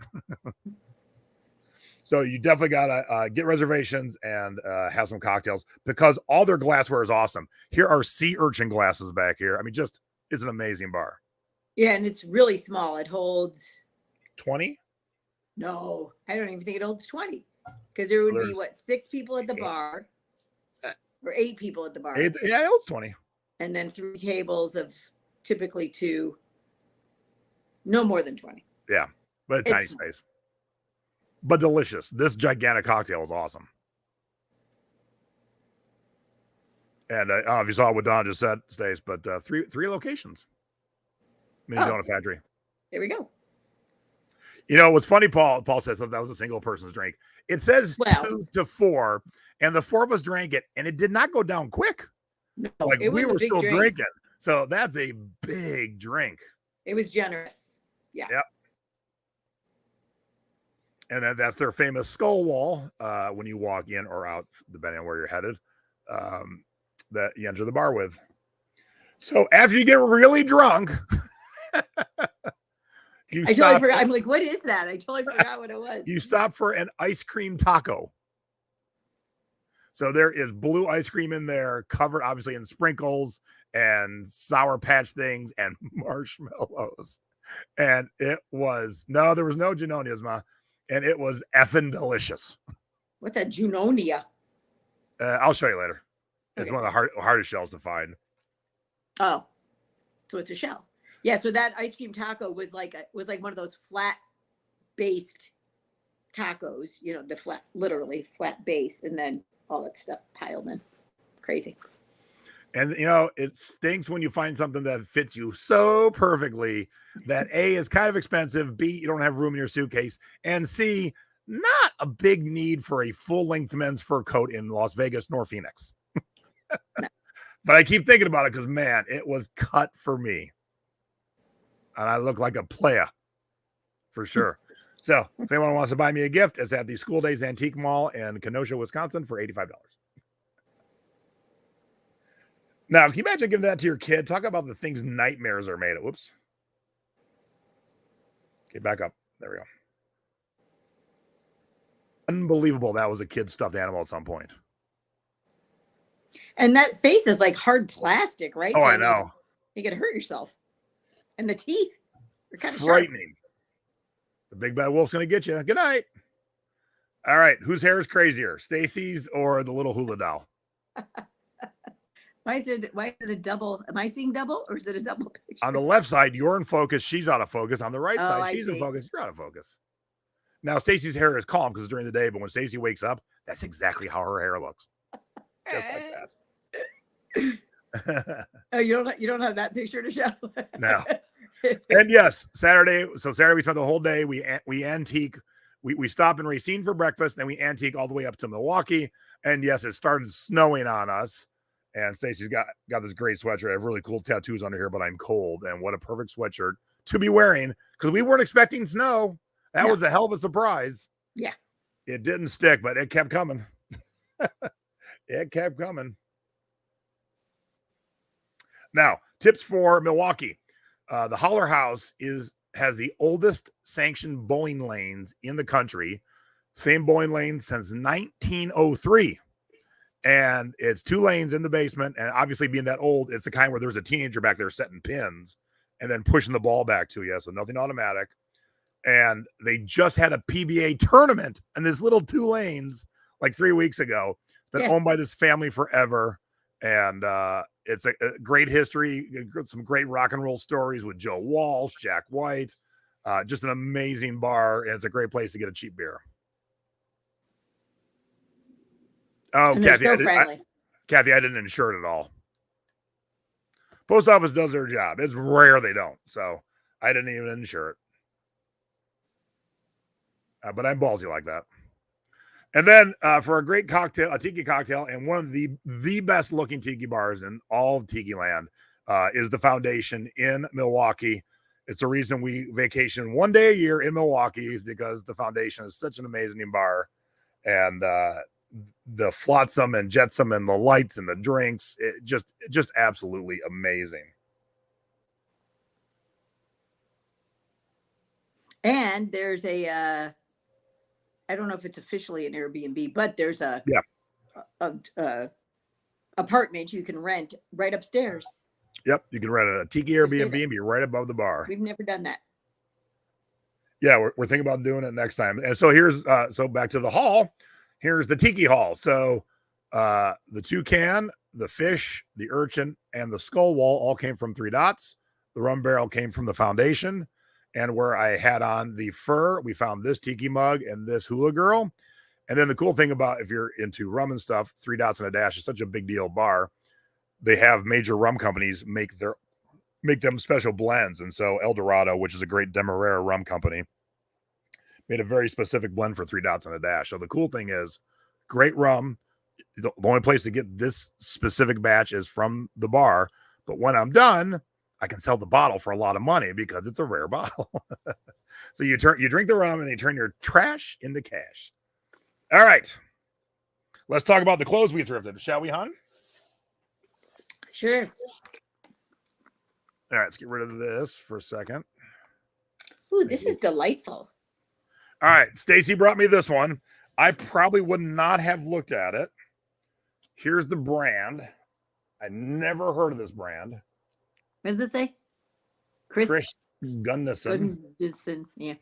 So you definitely got to get reservations and have some cocktails, because all their glassware is awesome. Here are sea urchin glasses back here. I mean, just, it's an amazing bar. Yeah, and it's really small. It holds 20? No, I don't even think it holds 20. Because there would be there's- what, 6 people at the bar, or 8 people at the bar, yeah, it was 20. and then 3 tables of typically 2, no more than 20. Yeah, but a tiny It's- space. But delicious. This gigantic cocktail was awesome. And I don't know if you saw what Don just said, Stace, but three locations. Mini Donut Factory. There we go. You know what's funny? Paul says that was a single person's drink. It says 2 to 4, and the 4 of us drank it, and it did not go down quick. No, Like it was we a were big still drink. drinking. So that's a big drink. It was generous. Yeah. Yep. And then that's their famous skull wall when you walk in or out, depending on where you're headed, that you enter the bar with. So after you get really drunk, I totally forgot. I'm like, what is that? I totally forgot what it was. You stop for an ice cream taco. So there is blue ice cream in there, covered obviously in sprinkles and Sour Patch things and marshmallows. And it was, there was no Janonias, Ma. And it was effing delicious. What's that, Junonia? I'll show you later. It's Okay. one of the hardest shells to find. Oh, so it's a shell. Yeah. So that ice cream taco was like one of those flat based tacos. You know, the flat, literally flat base, and then all that stuff piled in. Crazy. And it stinks when you find something that fits you so perfectly that A, is kind of expensive, B, you don't have room in your suitcase, and C, not a big need for a full-length men's fur coat in Las Vegas nor Phoenix. But I keep thinking about it because, man, it was cut for me. And I look like a playa for sure. So if anyone wants to buy me a gift, it's at the School Days Antique Mall in Kenosha, Wisconsin for $85. Now, can you imagine giving that to your kid? Talk about the things nightmares are made of. Whoops. Okay, back up. There we go. Unbelievable. That was a kid's stuffed animal at some point. And that face is like hard plastic, right? Oh, So I know. You could hurt yourself. And the teeth are kind of Frightening. The big bad wolf's going to get you. Good night. All right. Whose hair is crazier, Stacy's or the little hula doll? Why is it a double? Am I seeing double, or is it a double picture? On the left side, you're in focus. She's out of focus. On the right Oh, side, I she's in see. focus. You're out of focus. Now, Stacy's hair is calm because it's during the day, but when Stacy wakes up, that's exactly how her hair looks. Just like that. Oh, you don't have that picture to show? No. And yes, Saturday. So Saturday we spent the whole day. We antique. We stop in Racine for breakfast, then we antique all the way up to Milwaukee. And yes, it started snowing on us. And Stacy's got this great sweatshirt. I have really cool tattoos under here, but I'm cold. And what a perfect sweatshirt to be wearing because we weren't expecting snow. That was a hell of a surprise. Yeah. It didn't stick, but it kept coming. It kept coming. Now, tips for Milwaukee. The Holler House has the oldest sanctioned bowling lanes in the country. Same bowling lane since 1903. And it's 2 lanes in the basement. And obviously being that old, it's the kind where there's a teenager back there setting pins and then pushing the ball back to you. So nothing automatic. And they just had a PBA tournament in this little 2 lanes like 3 weeks ago. Been owned by this family forever. And it's a great history. Some great rock and roll stories with Joe Walsh, Jack White. Just an amazing bar. And it's a great place to get a cheap beer. Oh, And Kathy, they're so friendly. Kathy, I didn't insure it at all. Post office does their job. It's rare they don't. So I didn't even insure it. But I'm ballsy like that. And then for a great cocktail, a tiki cocktail, and one of the best looking tiki bars in all of Tiki Land is the Foundation in Milwaukee. It's the reason we vacation one day a year in Milwaukee is because the Foundation is such an amazing bar. And the flotsam and jetsam and the lights and the drinks, it just absolutely amazing. And there's a I don't know if it's officially an Airbnb, but there's a apartment you can rent right upstairs. Yep, you can rent a tiki Airbnb and be right above the bar. We've never done that. Yeah, we're thinking about doing it next time. And so here's so back to the haul. Here's the tiki haul. So the toucan, the fish, the urchin, and the skull wall all came from Three Dots. The rum barrel came from the foundation. And where I had on the fur, we found this tiki mug and this hula girl. And then the cool thing about if you're into rum and stuff, Three Dots and a Dash is such a big deal bar. They have major rum companies make them special blends. And so El Dorado, which is a great Demerara rum company, made a very specific blend for Three Dots and a Dash. So the cool thing is great rum. The only place to get this specific batch is from the bar. But when I'm done, I can sell the bottle for a lot of money because it's a rare bottle. So you drink the rum and you turn your trash into cash. All right. Let's talk about the clothes we thrifted, shall we, hon? Sure. All right, let's get rid of this for a second. Ooh, this is delightful. All right, Stacy brought me this one. I probably would not have looked at it. Here's the brand. I never heard of this brand. What does it say? Chris Gunnison. Yeah.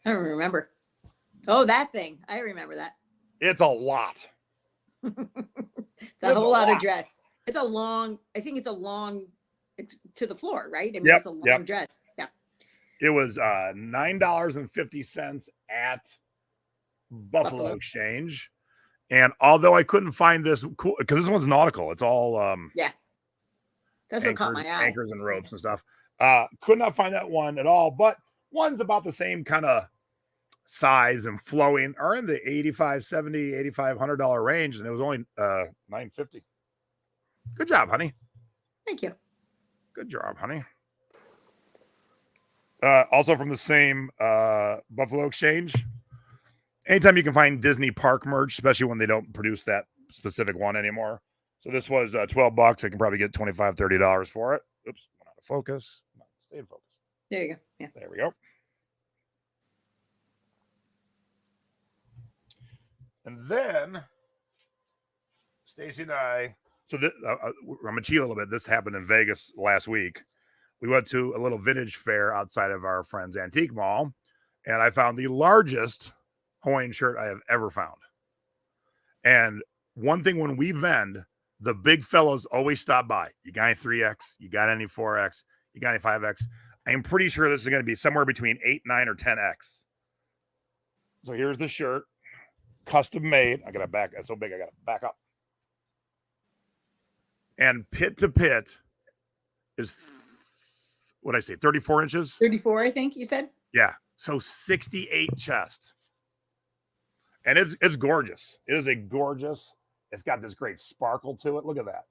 I don't remember. Oh, that thing. I remember that. It's a lot. It's a whole lot of dress. It's a long, I think it's a long to the floor, right? I mean, Yep, it's a long dress. Yeah. It was $9.50 at Buffalo Exchange. And although I couldn't find this cool, because this one's nautical, it's all that's what caught my eye. Anchors and ropes and stuff. Could not find that one at all, but one's about the same kind of size and flowing, are in the $85, $70, $85, $100 range, and it was only $9.50. Good job, honey. Thank you. Good job, honey. Also from the same Buffalo Exchange. Anytime you can find Disney park merch, especially when they don't produce that specific one anymore. So this was $12. I can probably get $25, $30 for it. Oops, went out of focus. Stay in focus. There you go. Yeah. There we go. And then Stacy and I, so this, I'm going to cheat a little bit. This happened in Vegas last week. We went to a little vintage fair outside of our friend's antique mall, and I found the largest Hawaiian shirt I have ever found. And one thing when we vend, the big fellows always stop by. You got any 3X? You got any 4X? You got any 5X? I'm pretty sure this is going to be somewhere between 8, 9, or 10X. So here's the shirt. Custom made. I got to back. That's so big. I got to back up. And pit to pit is what did I say? 34 inches. 34, I think you said. Yeah. So 68 chest. And it's gorgeous. It is a gorgeous. It's got this great sparkle to it. Look at that.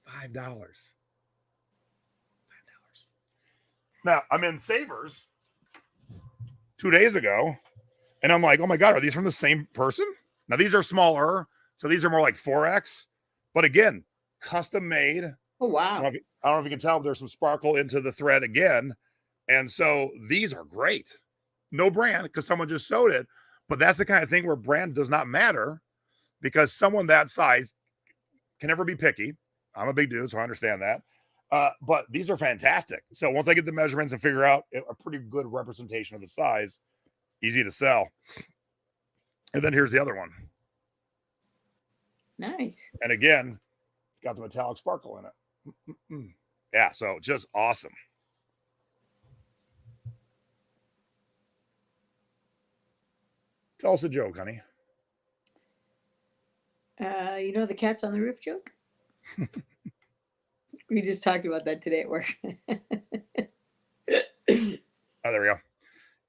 $5. Now I'm in Savers 2 days ago. And I'm like, oh my God, are these from the same person? Now these are smaller, so these are more like 4X. But again, custom made. Oh wow! I don't know if you can tell, but there's some sparkle into the thread again, and so these are great. No brand because someone just sewed it, but that's the kind of thing where brand does not matter because someone that size can never be picky. I'm a big dude, so I understand that. But these are fantastic. So once I get the measurements and figure out a pretty good representation of the size. Easy to sell. And then here's the other one. Nice. And again, it's got the metallic sparkle in it. Yeah, so just awesome. Tell us a joke, honey. You know the cats on the roof joke? We just talked about that today at work. Oh, there we go.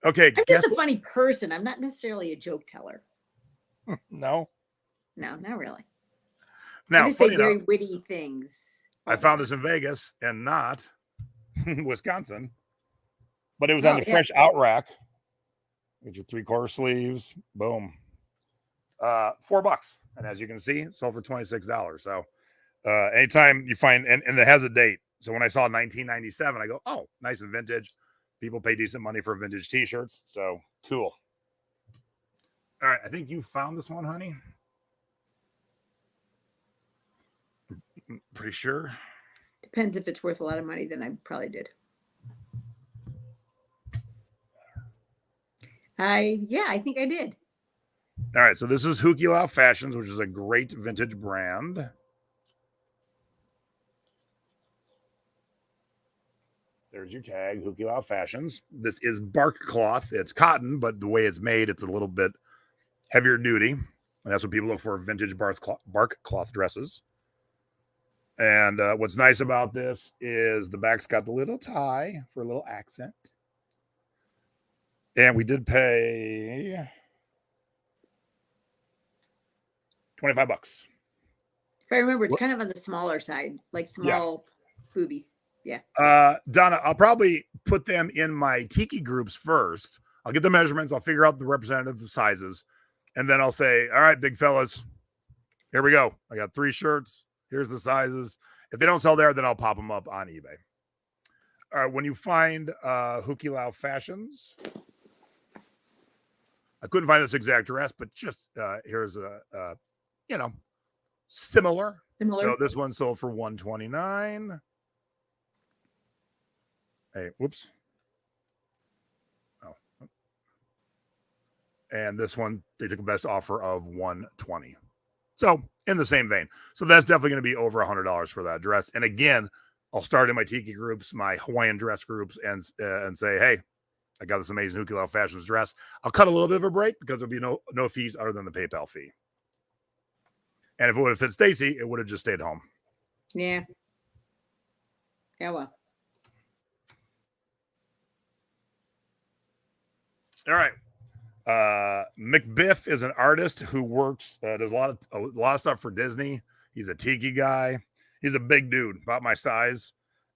Okay. I'm just a funny person. I'm not necessarily a joke teller. No, not really. Now, I just say very witty things. I found this in Vegas and not Wisconsin, but it was on the fresh out rack. Get your 3/4 sleeves. Boom. $4. And as you can see, sold for $26. So anytime you find, and it has a date. So when I saw 1997, I go, oh, nice and vintage. People pay decent money for vintage t-shirts. So cool. All right. I think you found this one, honey. I'm pretty sure. Depends if it's worth a lot of money, then I probably did. I think I did. All right, so this is Hukilau Fashions, which is a great vintage brand. There's your tag, Hukilau Fashions. This is bark cloth. It's cotton, but the way it's made, it's a little bit heavier duty. And that's what people look for, vintage bark cloth dresses. And what's nice about this is the back's got the little tie for a little accent. And we did pay $25. If I remember, it's kind of on the smaller side, like small boobies. Yeah. Donna, I'll probably put them in my tiki groups first. I'll get the measurements. I'll figure out the representative sizes. And then I'll say, all right, big fellas, here we go. I got 3 shirts. Here's the sizes. If they don't sell there, then I'll pop them up on eBay. All right, when you find Hukilau Fashions, I couldn't find this exact dress, but just here's a, similar. So this one sold for $129. Hey, whoops. Oh. And this one, they took a best offer of $120. So in the same vein. So that's definitely going to be over $100 for that dress. And again, I'll start in my tiki groups, my Hawaiian dress groups, and say, hey, I got this amazing Hukilau Fashions dress. I'll cut a little bit of a break because there'll be no fees other than the PayPal fee. And if it would have fit Staci, it would have just stayed home. Yeah. Yeah, well. All right. McBiff is an artist who works, does a lot of stuff for Disney. He's a tiki guy. He's a big dude, about my size.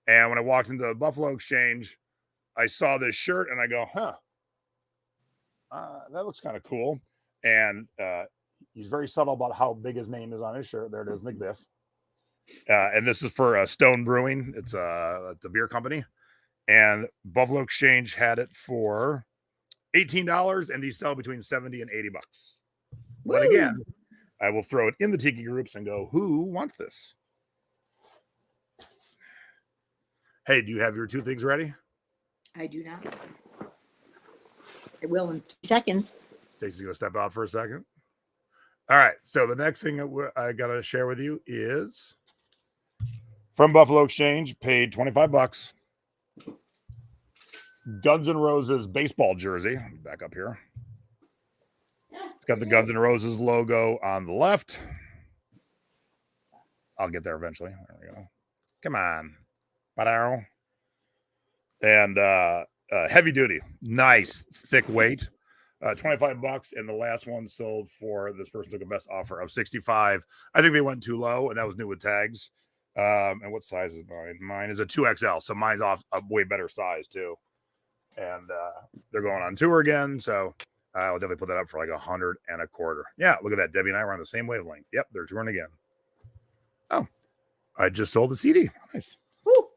And when I walked into the Buffalo Exchange, I saw this shirt and I go, that looks kind of cool. And he's very subtle about how big his name is on his shirt. There it is, McBiff. And this is for Stone Brewing. It's a beer company. And Buffalo Exchange had it for $18, and these sell between $70 and $80. But again, I will throw it in the tiki groups and go, who wants this? Hey, do you have your 2 things ready? I do not. I will in 2 seconds. Stacy's going to step out for a second. All right. So the next thing I got to share with you is from Buffalo Exchange, paid $25. Guns N' Roses baseball jersey. Back up here. It's got the Guns N' Roses logo on the left. I'll get there eventually. There we go. Come on. Ba-dow. And heavy duty. Nice thick weight. $25. And the last one sold for, this person took a best offer of $65. I think they went too low, and that was new with tags. And what size is mine? Mine is a 2XL. So mine's off a way better size too. And they're going on tour again, so I'll definitely put that up for like $125. Yeah, look at that. Debbie and I were on the same wavelength. Yep, they're touring again. Oh, I just sold the CD. Nice. Woo.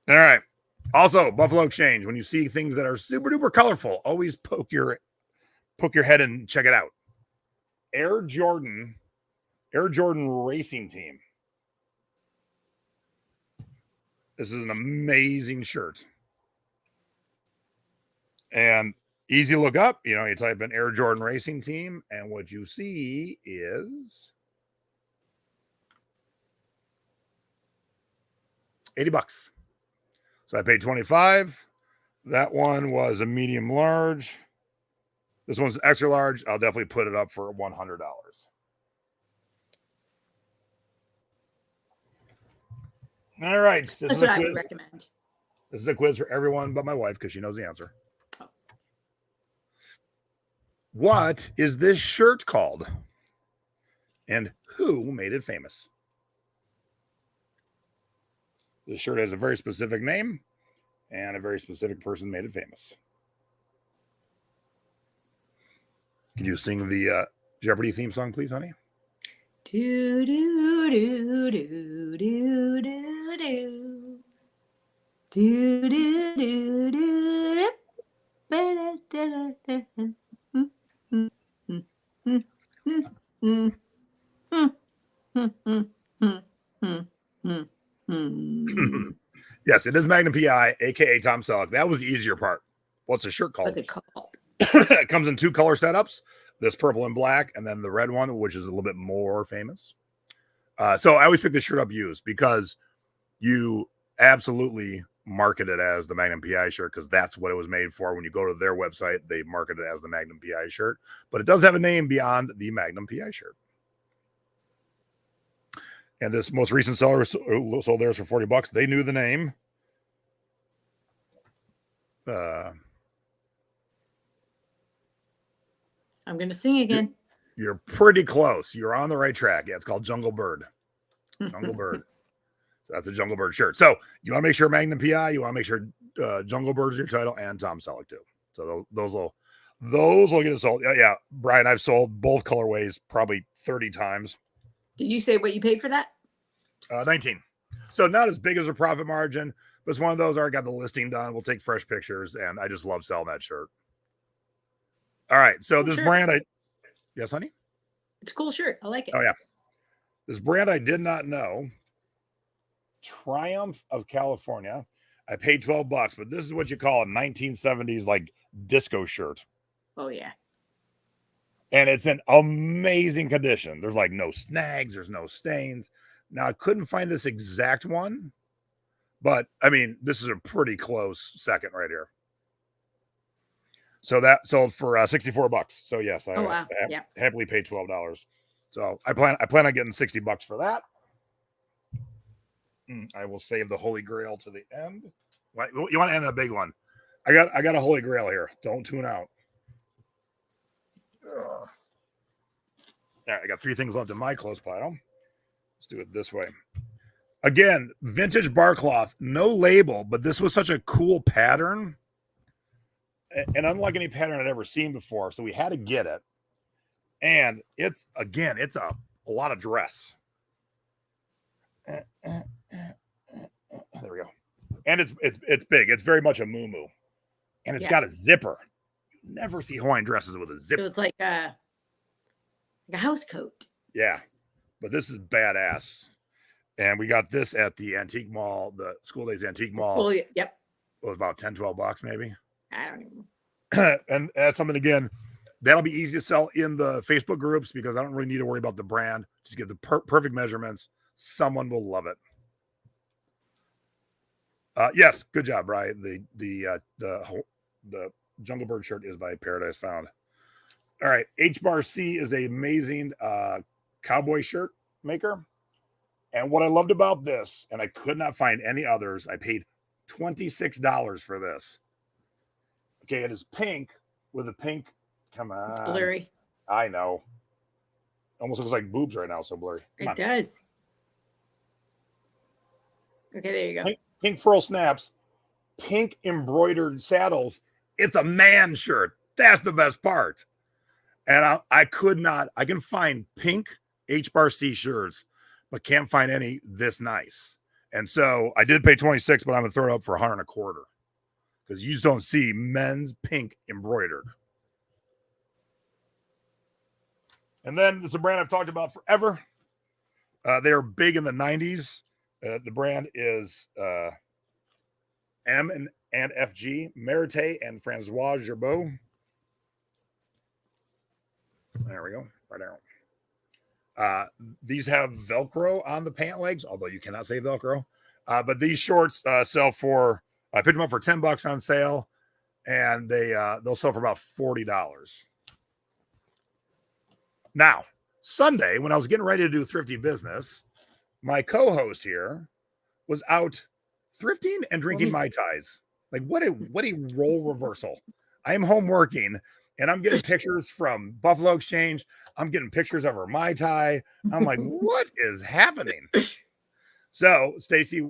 All right. Also, Buffalo Exchange. When you see things that are super duper colorful, always poke your head and check it out. Air Jordan Racing Team. This is an amazing shirt. And easy to look up. You type in Air Jordan Racing Team, and what you see is $80. So I paid $25. That one was a medium large. This one's extra large. I'll definitely put it up for $100. All right. That's what I would recommend. This is a quiz for everyone but my wife because she knows the answer. Oh. What is this shirt called? And who made it famous? This shirt has a very specific name, and a very specific person made it famous. Can you sing the Jeopardy theme song, please, honey? Do do do do do do do do do do Yes, it is Magnum PI, aka Tom Selleck. That was the easier part. What's the shirt called? What's it called? It comes in 2 color setups, this purple and black, and then the red one, which is a little bit more famous. So I always pick this shirt up used because you absolutely market it as the Magnum PI shirt because that's what it was made for. When you go to their website, they market it as the Magnum PI shirt, but it does have a name beyond the Magnum PI shirt. And this most recent seller sold theirs for $40. They knew the name. I'm going to sing again. You're pretty close. You're on the right track. Yeah, it's called Jungle Bird. Jungle Bird. So that's a Jungle Bird shirt. So you want to make sure Magnum PI, you want to make sure Jungle Bird's your title, and Tom Selleck too. So those will get us sold. Yeah, Brian, I've sold both colorways probably 30 times. Did you say what you paid for that? 19. So not as big as a profit margin, but it's one of those. I already got the listing done. We'll take fresh pictures, and I just love selling that shirt. All right. So this brand, yes, honey? It's a cool shirt. I like it. Oh, yeah. This brand I did not know, Triumph of California. I paid $12, but this is what you call a 1970s like disco shirt. Oh, yeah. And it's in amazing condition. There's like no snags. There's no stains. Now, I couldn't find this exact one, but I mean, this is a pretty close second right here. So that sold for $64. So yes, I happily paid $12. So I plan on getting $60 for that. I will save the Holy Grail to the end. You want to end a big one? I got a Holy Grail here. Don't tune out. All right, I got 3 things left in my clothes pile. Let's do it this way. Again, vintage bar cloth, no label, but this was such a cool pattern. And unlike any pattern I'd ever seen before, so we had to get it. And it's a lot of dress. There we go. And it's big. It's very much a muumuu. And it's got a zipper. You never see Hawaiian dresses with a zipper. So it's like a house coat. Yeah. But this is badass. And we got this at the antique mall, the School Days Antique Mall. Well, yep. It was about $10-12 maybe. I don't even know. And that's something, again, that'll be easy to sell in the Facebook groups because I don't really need to worry about the brand. Just get the perfect measurements. Someone will love it. Yes, good job, Brian. The Jungle Bird shirt is by Paradise Found. All right, H-Bar C is an amazing cowboy shirt maker. And what I loved about this, and I could not find any others, I paid $26 for this. Okay, it is pink with a pink. Come on. It's blurry. I know. Almost looks like boobs right now, so blurry. It does. Okay, there you go. Pink pearl snaps, pink embroidered saddles. It's a man shirt. That's the best part. And I can find pink H-Bar C shirts, but can't find any this nice. And so I did pay 26, but I'm going to throw it up for 125 because you just don't see men's pink embroidered. And then it's a brand I've talked about forever. They are big in the 90s. The brand is M and FG, Merite and Francois Gerbeau. There we go. Right there. These have Velcro on the pant legs, although you cannot say Velcro. But these shorts sell for, I picked them up for $10 on sale, and they'll sell for about $40. Now, Sunday, when I was getting ready to do thrifty business, my co-host here was out thrifting and drinking Mai Tais. Like, what a role reversal. I am home working, and I'm getting pictures from Buffalo Exchange. I'm getting pictures of her Mai Tai. I'm like, what is happening? So Staci,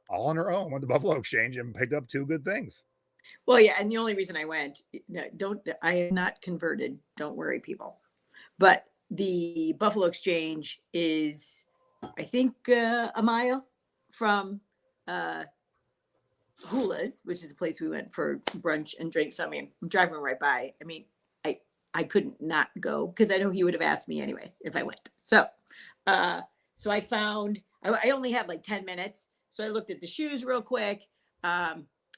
all on her own, went to Buffalo Exchange and picked up 2 good things. Well, yeah, and the only reason I went, I am not converted. Don't worry, people. But the Buffalo Exchange is, I think, a mile from Hula's, which is the place we went for brunch and drinks. So, I mean, I'm driving right by. I mean, I couldn't not go because I know he would have asked me anyways if I went. So, so I found I only had like 10 minutes. So I looked at the shoes real quick.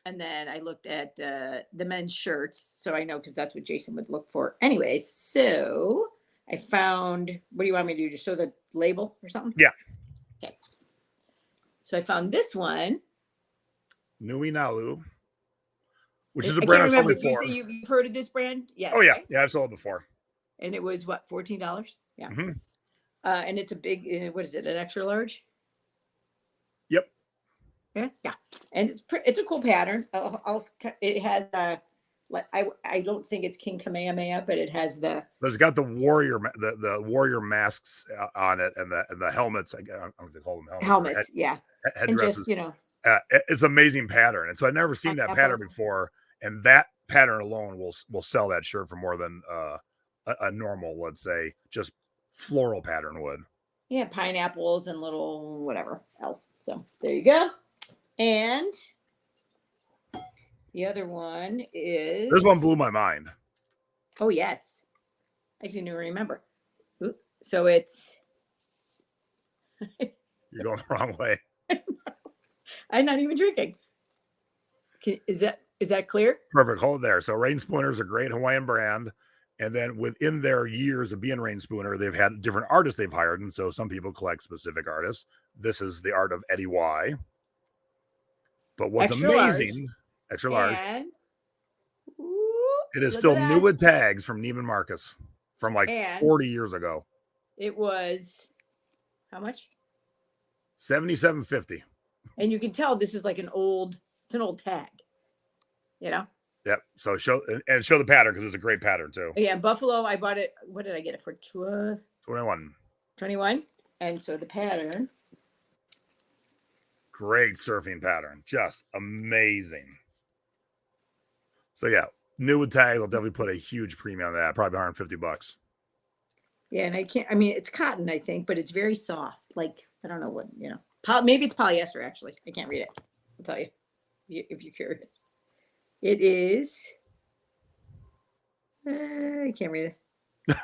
And then I looked at the men's shirts. So I know because that's what Jason would look for. Anyway, so I found, what do you want me to do? Just show the label or something? Yeah. Okay. So I found this one. Nui Nalu, which is a I brand can't I've sold remember. before. You say you've heard of this brand? Yes. Oh, yeah. Right? Yeah, I've sold it before. And it was what, $14? Yeah. Mm-hmm. And it's a big, what is it, an extra large? Yep. Yeah. And it's a cool pattern. It has like I don't think it's King Kamehameha, but it has But it's got the warrior masks on it and the helmets. I don't know if they call them helmets. yeah. Headdresses. And just, it's an amazing pattern, and so I've never seen that pattern before. And that pattern alone will sell that shirt for more than a normal, let's say, just floral pattern would. Yeah, pineapples and little whatever else. So there you go. And the other one is This one blew my mind. Oh yes, I didn't even remember. Ooh, so it's You're going the wrong way. I'm not even drinking. Is that clear? Perfect. Hold it there. So Rain Spooner is a great Hawaiian brand. And then within their years of being Rain Spooner, they've had different artists they've hired. And so some people collect specific artists. This is the art of Eddie Y. But what's amazing, extra large, and, it is still new with tags from Neiman Marcus from like 40 years ago. It was how much? $77.50. And you can tell this is like an old tag, you know? Yep. So show the pattern because it's a great pattern too. Yeah, Buffalo. I bought it. What did I get it for? 21. 21. And so the pattern. Great surfing pattern. Just amazing. So yeah, new with tag, they'll definitely put a huge premium on that. Probably $150. Yeah, and I mean, it's cotton, I think, but it's very soft. Like, I don't know what, maybe it's polyester, actually. I can't read it. I'll tell you if you're curious. It is, I can't read it.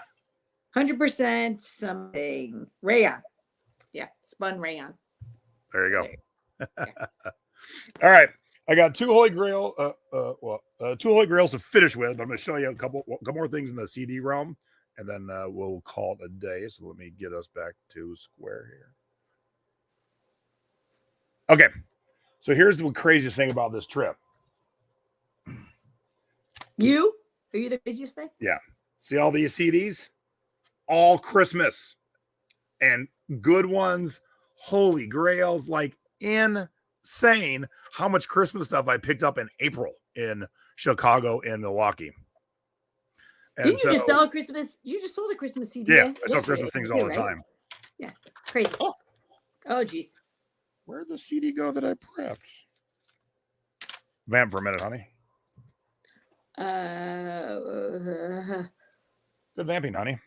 100% something. Rayon. Yeah, spun rayon. There you go. All right. I got two Holy Grails to finish with. But I'm going to show you a couple more things in the CD realm, and then we'll call it a day. So let me get us back to square here. Okay. So here's the craziest thing about this trip. Are you the craziest thing? Yeah. See all these CDs? All Christmas. And good ones, Holy Grails, like insane how much Christmas stuff I picked up in April in Chicago and Milwaukee. And Didn't you just sell a Christmas? You just sold a Christmas CD. Yeah, I sell Christmas things all the time. Yeah, crazy. Oh, geez. Where'd the CD go that I prepped? Vamp for a minute, honey. Good vamping, honey.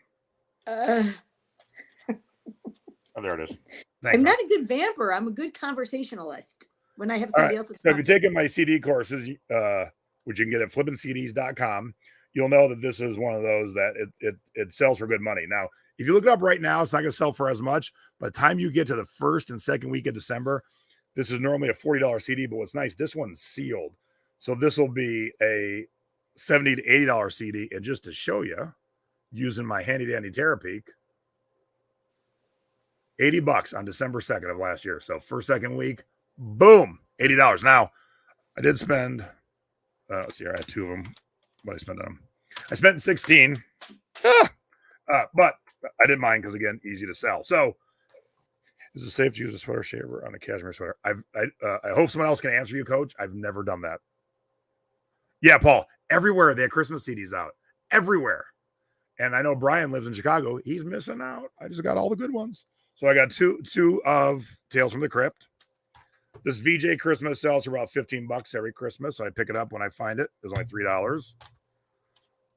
Oh, there it is. Thanks, I'm not a good vamper. I'm a good conversationalist. When I have somebody else. So if you're taking my CD courses, which you can get at flippincds.com, you'll know that this is one of those that it sells for good money. Now, if you look it up right now, it's not going to sell for as much. By the time you get to the first and second week of December, this is normally a $40 CD, but what's nice, this one's sealed. So this will be a $70 to $80 CD. And just to show you, using my handy dandy Terapeak, $80 on December 2nd of last year. So first, second week, boom, $80. Now, I did spend, let's see here, I had two of them. What I spent on them? I spent 16, but I didn't mind because, again, easy to sell. So is it safe to use a sweater shaver on a cashmere sweater? I hope someone else can answer you, Coach. I've never done that. Yeah, Paul, everywhere they have Christmas CDs out. Everywhere. And I know Brian lives in Chicago. He's missing out. I just got all the good ones. So I got two of Tales from the Crypt. This VJ Christmas sells for about $15 every Christmas. So I pick it up when I find it. It was only $3.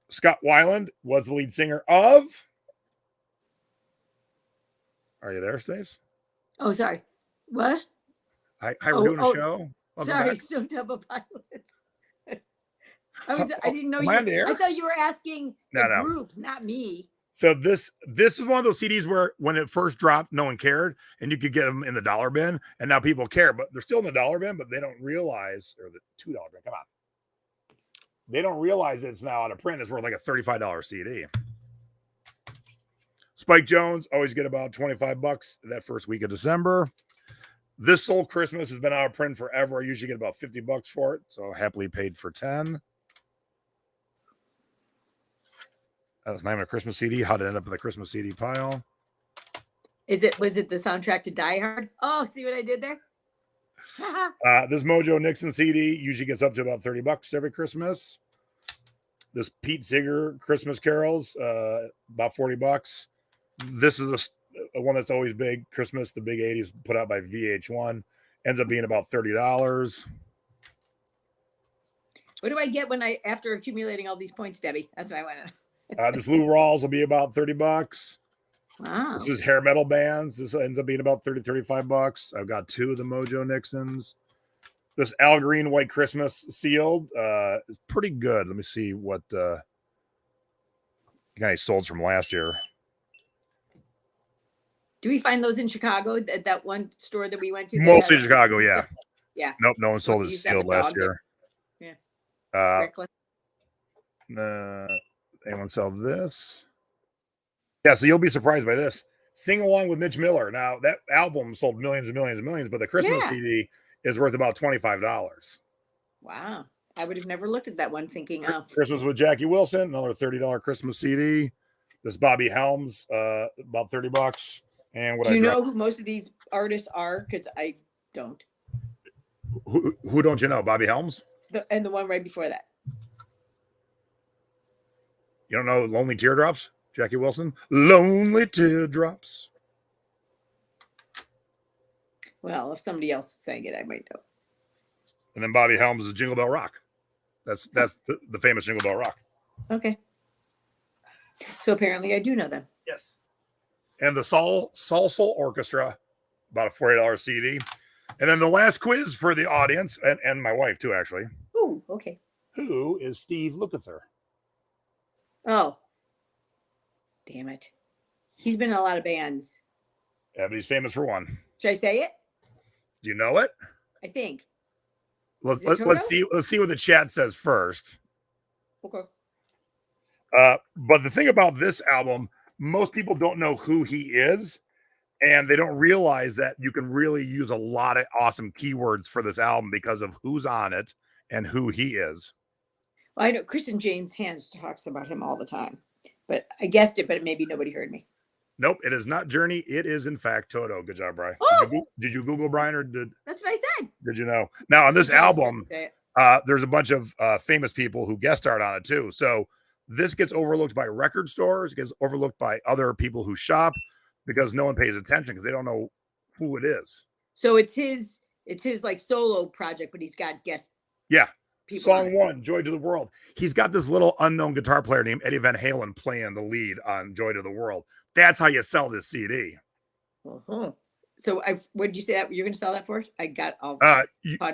Scott Weiland was the lead singer of. Are you there, Stace? Oh, sorry. What? Hi, we're doing a show. Welcome sorry, Stone Temple Pilots. I didn't know you. I thought you were asking the group, not me. So this is one of those CDs where when it first dropped, no one cared, and you could get them in the dollar bin, and now people care, but they're still in the dollar bin, but they don't realize, or the $2 bin. Come on, they don't realize it's now out of print. It's worth like a $35 CD. Spike Jones always get about $25 that first week of December. This Soul Christmas has been out of print forever. I usually get about $50 for it, so happily paid for 10. That was not even a Christmas CD. How did it end up in the Christmas CD pile? Was it the soundtrack to Die Hard? Oh, see what I did there? This Mojo Nixon CD usually gets up to about $30 every Christmas. This Pete Seeger Christmas Carols, about $40. This is a one that's always big. Christmas, the big 80s, put out by VH1. Ends up being about $30. What do I get after accumulating all these points, Debbie? That's what I want to know. This Lou Rawls will be about $30. Wow. This is hair metal bands. This ends up being about $35. I've got 2 of the Mojo Nixons. This Al Green White Christmas sealed is pretty good. Let me see what guy sold from last year. Do we find those in Chicago at that one store that we went to? Mostly Chicago, yeah. Yeah. Nope, no one sold it sealed last year. Yeah. Reckless. Anyone sell this? Yeah, so you'll be surprised by this. Sing Along with Mitch Miller. Now, that album sold millions and millions and millions, but the Christmas CD is worth about $25. Wow. I would have never looked at that one thinking, oh. Christmas with Jackie Wilson, another $30 Christmas CD. This Bobby Helms, about $30. And what do you know who most of these artists are? Because I don't. Who don't you know? Bobby Helms? And the one right before that. You don't know Lonely Teardrops? Jackie Wilson? Lonely Teardrops. Well, if somebody else sang it, I might know. And then Bobby Helms is Jingle Bell Rock. That's the famous Jingle Bell Rock. Okay. So apparently I do know them. Yes. And the Salsa Orchestra, about a $40 CD. And then the last quiz for the audience, and my wife too, actually. Ooh, okay. Who is Steve Lukather? Oh. Damn it. He's been in a lot of bands. Yeah, but he's famous for one. Should I say it? Do you know it? I think. Let's see what the chat says first. Okay. But the thing about this album, most people don't know who he is, and they don't realize that you can really use a lot of awesome keywords for this album because of who's on it and who he is. Well, I know Kristen James Hands talks about him all the time, but I guessed it, but maybe nobody heard me. Nope, it is not Journey. It is, in fact, Toto. Good job, Brian. Oh! Did you Google Brian, or did... That's what I said. Did you know? Now, on this album, there's a bunch of famous people who guest starred on it, too. So this gets overlooked by record stores, gets overlooked by other people who shop because no one pays attention because they don't know who it is. So it's his like solo project, but he's got guest. Yeah. People Song 1, Joy to the World. He's got this little unknown guitar player named Eddie Van Halen playing the lead on Joy to the World. That's how you sell this CD. Uh-huh. So what did you say that you're going to sell that for? I got all caught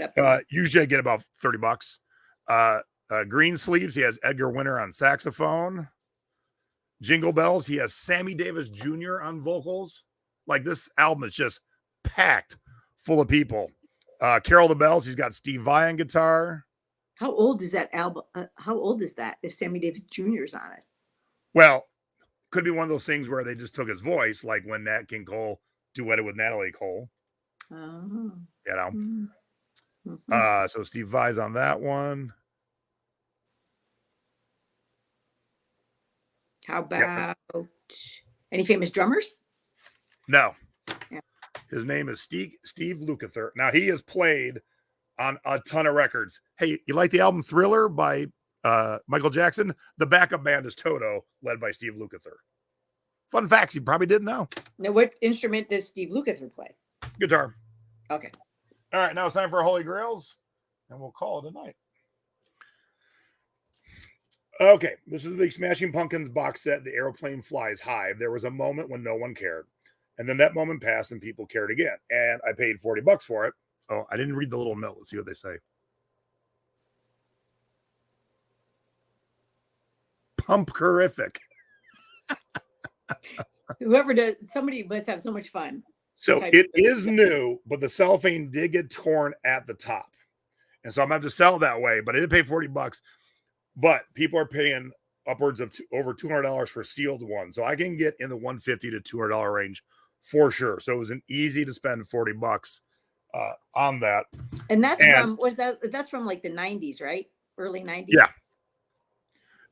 up. Usually I get about $30. Green Sleeves, he has Edgar Winter on saxophone. Jingle Bells, he has Sammy Davis Jr. on vocals. Like, this album is just packed full of people. Carol the Bells, he's got Steve Vai on guitar. How old is that album? How old is that if Sammy Davis Jr. is on it? Well, could be one of those things where they just took his voice, like when Nat King Cole duetted with Natalie Cole. Oh. You know? Mm-hmm. So Steve Vai's on that one. How about any famous drummers? No. Yeah. His name is Steve Lukather. Now, he has played on a ton of records. Hey, you like the album Thriller by Michael Jackson? The backup band is Toto, led by Steve Lukather. Fun facts you probably didn't know. Now, what instrument does Steve Lukather play? Guitar. Okay. All right, now it's time for Holy Grails, and we'll call it a night. Okay, this is the Smashing Pumpkins box set, The Aeroplane Flies High. There was a moment when no one cared. And then that moment passed and people cared again. And I paid $40 for it. Oh, I didn't read the little note. Let's see what they say. Pumpkerific. Whoever does, somebody must have so much fun. So Type it of- is new, but the cellophane did get torn at the top. And so I'm going to have to sell that way, but I did pay $40. But people are paying upwards of over $200 for sealed one. So I can get in the $150 to $200 range for sure. So it was an easy to spend $40 on that. And that's from, was that, that's from like the 90s, right? Early 90s. Yeah.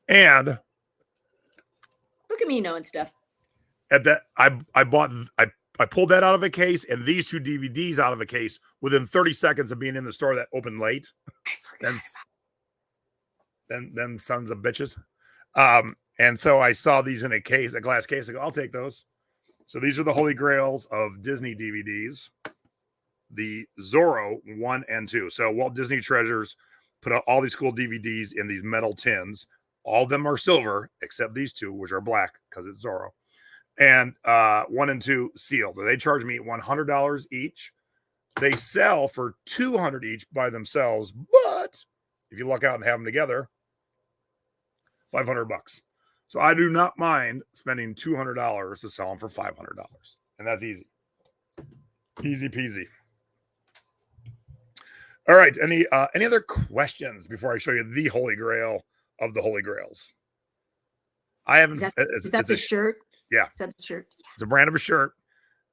And Look at me knowing stuff. at that, I pulled that out of a case and these two DVDs out of a case within 30 seconds of being in the store that opened late. I forgot. Then sons of bitches. And so I saw these in a case, a glass case. I go, I'll take those. So these are the Holy Grails of Disney DVDs, the Zorro 1 and 2. So Walt Disney Treasures put out all these cool DVDs in these metal tins. All of them are silver, except these two, which are black because it's Zorro. And 1 and 2 sealed. They charge me $100 each. They sell for $200 each by themselves, but if you luck out and have them together, $500. So I do not mind spending $200 to sell them for $500, and that's easy, easy peasy. All right, any other questions before I show you the Holy Grail of the Holy Grails? I haven't. Is that the shirt? Yeah, is that the shirt? Yeah. It's a brand of a shirt.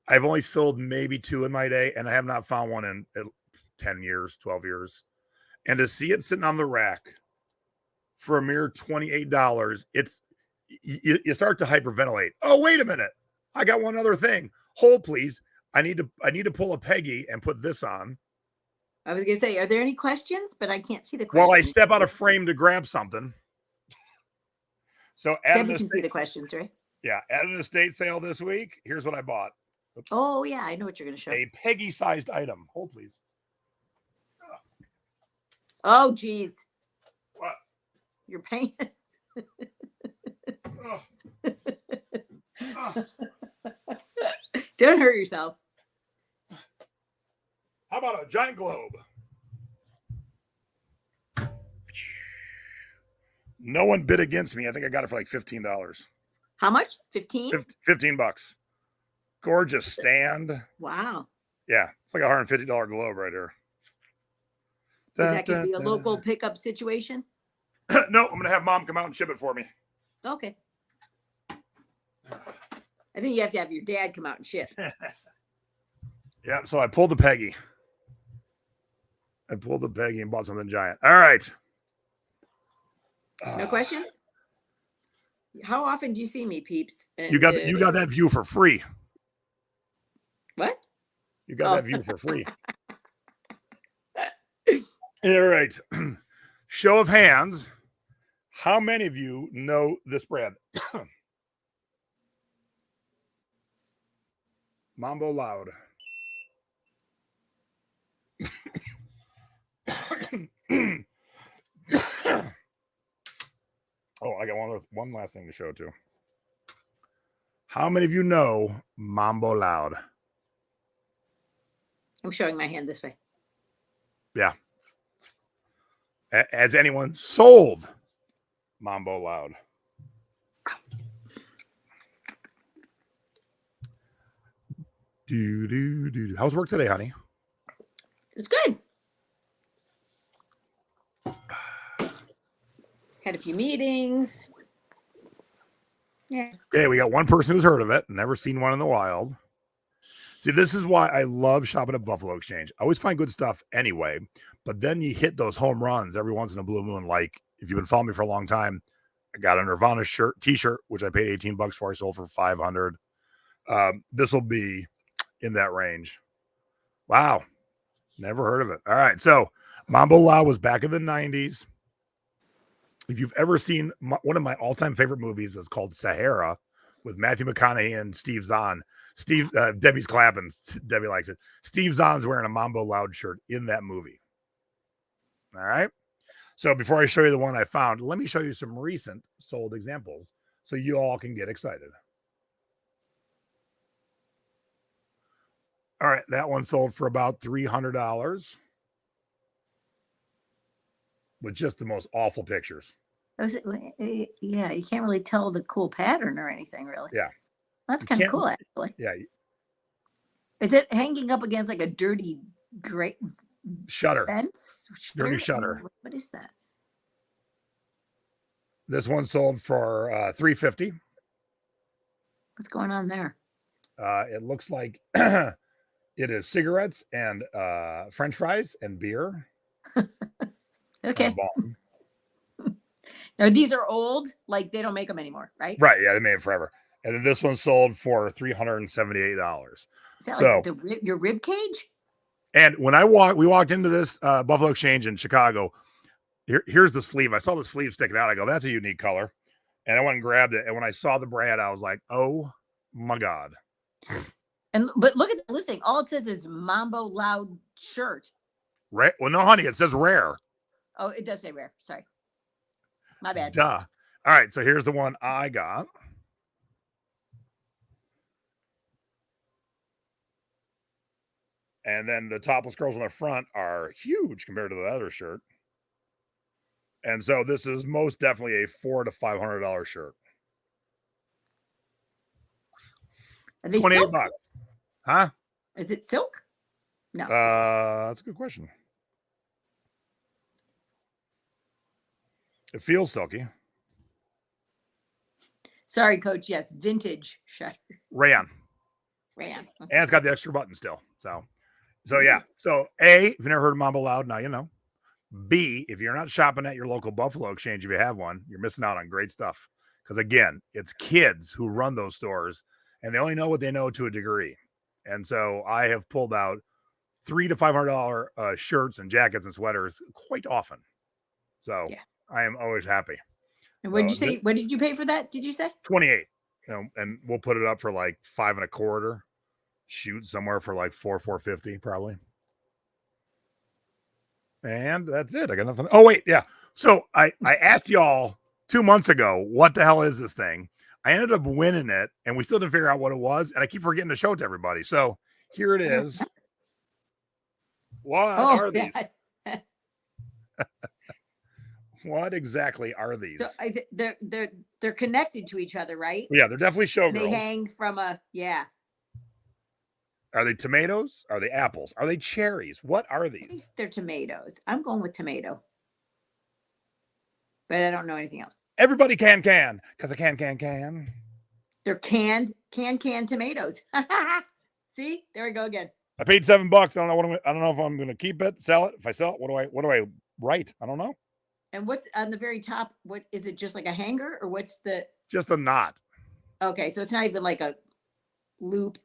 I've only sold maybe 2 in my day, and I have not found one in 10 years, 12 years. And to see it sitting on the rack for a mere $28, you start to hyperventilate. Oh, wait a minute. I got one other thing. Hold, please. I need to pull a Peggy and put this on. I was going to say, are there any questions? But I can't see the questions. While I step out of frame to grab something. So Debbie can see the questions, right? Yeah, at an estate sale this week, here's what I bought. Oops. Oh, yeah, I know what you're going to show. A Peggy-sized item. Hold, please. Oh, geez. What? You're paying. Oh. Oh. Don't hurt yourself. How about a giant globe? No one bid against me. I think I got it for like $15. How much? 15? $15. Gorgeous stand. Wow. Yeah, it's like a $150 globe right here. Is that going to be a local pickup situation? No, I'm going to have Mom come out and ship it for me. Okay. I think you have to have your dad come out and ship. Yeah, so I pulled the Peggy. And bought something giant. All right. No questions? How often do you see me, peeps? And, you got that view for free. What? You got that view for free. All right. Show of hands. How many of you know this brand? Mambo Loud. Oh, I got one last thing to show too. How many of you know Mambo Loud? I'm showing my hand this way. Yeah. Has anyone sold Mambo Loud? How's work today, honey? It's good. Had a few meetings. Yeah. Okay, we got one person who's heard of it, never seen one in the wild. See, this is why I love shopping at Buffalo Exchange. I always find good stuff anyway, but then you hit those home runs every once in a blue moon. Like if you've been following me for a long time, I got a Nirvana t-shirt, which I paid $18 for. I sold for $500. This will be in that range. Wow. Never heard of it. All right. So Mambo Loud was back in the 90s. If you've ever seen one of my all-time favorite movies is called Sahara with Matthew McConaughey and Steve Zahn. Debbie's clapping. Debbie likes it. Steve Zahn's wearing a Mambo Loud shirt in that movie. All right. So before I show you the one I found, let me show you some recent sold examples so you all can get excited. All right. That one sold for about $300 with just the most awful pictures. Yeah, you can't really tell the cool pattern or anything, really. Yeah. That's You kind of can't- cool, actually. Yeah, Is it hanging up against like a dirty great shutter. fence? Dirty shutter. What is that? This one sold for $350. What's going on there? It looks like it is cigarettes and French fries and beer. Okay. Bomb. Now these are old, like they don't make them anymore, right? Right. Yeah, they made it forever. And then this one sold for $378. Is that So- like your rib cage? And when we walked into this Buffalo Exchange in Chicago. Here's the sleeve. I saw the sleeve sticking out. I go, that's a unique color. And I went and grabbed it. And when I saw the brand, I was like, oh my God. But look at the listing. All it says is Mambo Loud shirt. Well, no, honey, it says rare. Oh, it does say rare. Sorry. My bad. Duh. All right. So here's the one I got. And then the topless girls on the front are huge compared to the other shirt. And so this is most definitely a $400 to $500 shirt. Are they 28 silk? bucks. Huh? Is it silk? No. That's a good question. It feels silky. Sorry, Coach. Yes, vintage shutter. Rayon. Ran. And it's got the extra button still. So yeah. So A, if you never heard of Mambo Loud, now you know. B, if you're not shopping at your local Buffalo Exchange, if you have one, you're missing out on great stuff. Because again, it's kids who run those stores and they only know what they know to a degree. And so I have pulled out $300 to $500 shirts and jackets and sweaters quite often. So yeah. I am always happy. And what did you say? What did you pay for that? Did you say 28? And we'll put it up for like $5.25. Shoot, somewhere for like $450 probably. And that's it. I got nothing. Oh wait, yeah. So I asked y'all 2 months ago, what the hell is this thing? I ended up winning it, and we still didn't figure out what it was, and I keep forgetting to show it to everybody. So here it is. What are these? What exactly are these? So they're connected to each other, right? Yeah, they're definitely showgirls. They hang from a Are they tomatoes? Are they apples? Are they cherries? What are I think these? they're tomatoes. I'm going with tomato, but I don't know anything else. Everybody can, because I can. They're canned tomatoes. See, there we go again. I paid $7. I don't know if I'm going to keep it, sell it. If I sell it, what do I write? I don't know. And what's on the very top? What is it? Just like a hanger, or what's the? Just a knot. Okay, so it's not even like a loop.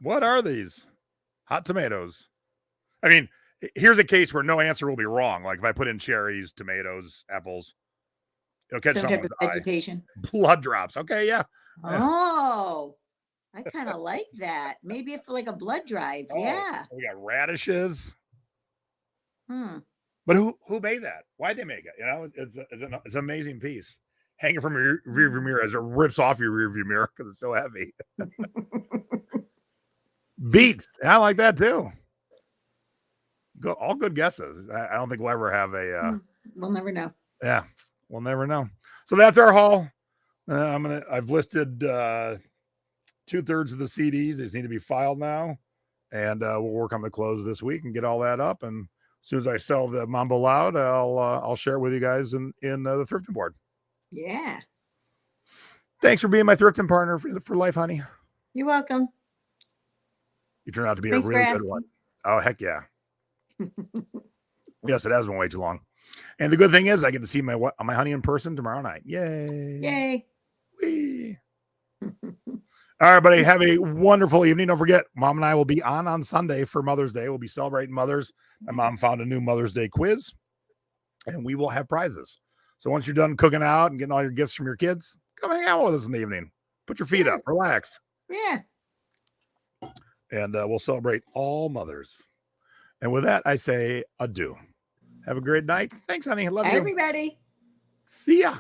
What are these? Hot tomatoes. I mean, here's a case where no answer will be wrong. Like if I put in cherries, tomatoes, apples, it'll catch Some type someone's of eye. vegetation. Blood drops. Okay, yeah. Oh, I kind of like that. Maybe for like a blood drive. Oh, Yeah. We got radishes. Hmm. But who made that? Why'd they make it? You know, it's an amazing piece. Hanging from your rearview mirror as it rips off your rearview mirror because it's so heavy. Beets. I like that too. All good guesses. I don't think we'll ever have a. We'll never know. Yeah, we'll never know. So that's our haul. I've listed 2/3 of the CDs. These need to be filed now, and we'll work on the close this week and get all that up. And as soon as I sell the Mambo Loud, I'll share it with you guys in the thrifting board. Yeah. Thanks for being my thrifting partner for life, honey. You're welcome. You turn out to be Thanks a for really good asking. one. Oh, heck yeah. Yes, it has been way too long. And the good thing is I get to see my honey in person tomorrow night. Yay. Yay. Whee. All right, buddy. Have a wonderful evening. Don't forget, Mom and I will be on Sunday for Mother's Day. We'll be celebrating mothers. My mom found a new Mother's Day quiz, and we will have prizes. So once you're done cooking out and getting all your gifts from your kids, come hang out with us in the evening. Put your feet up, relax. Yeah. And we'll celebrate all mothers. And with that, I say adieu. Have a great night. Thanks, honey. I love you. Everybody. See ya.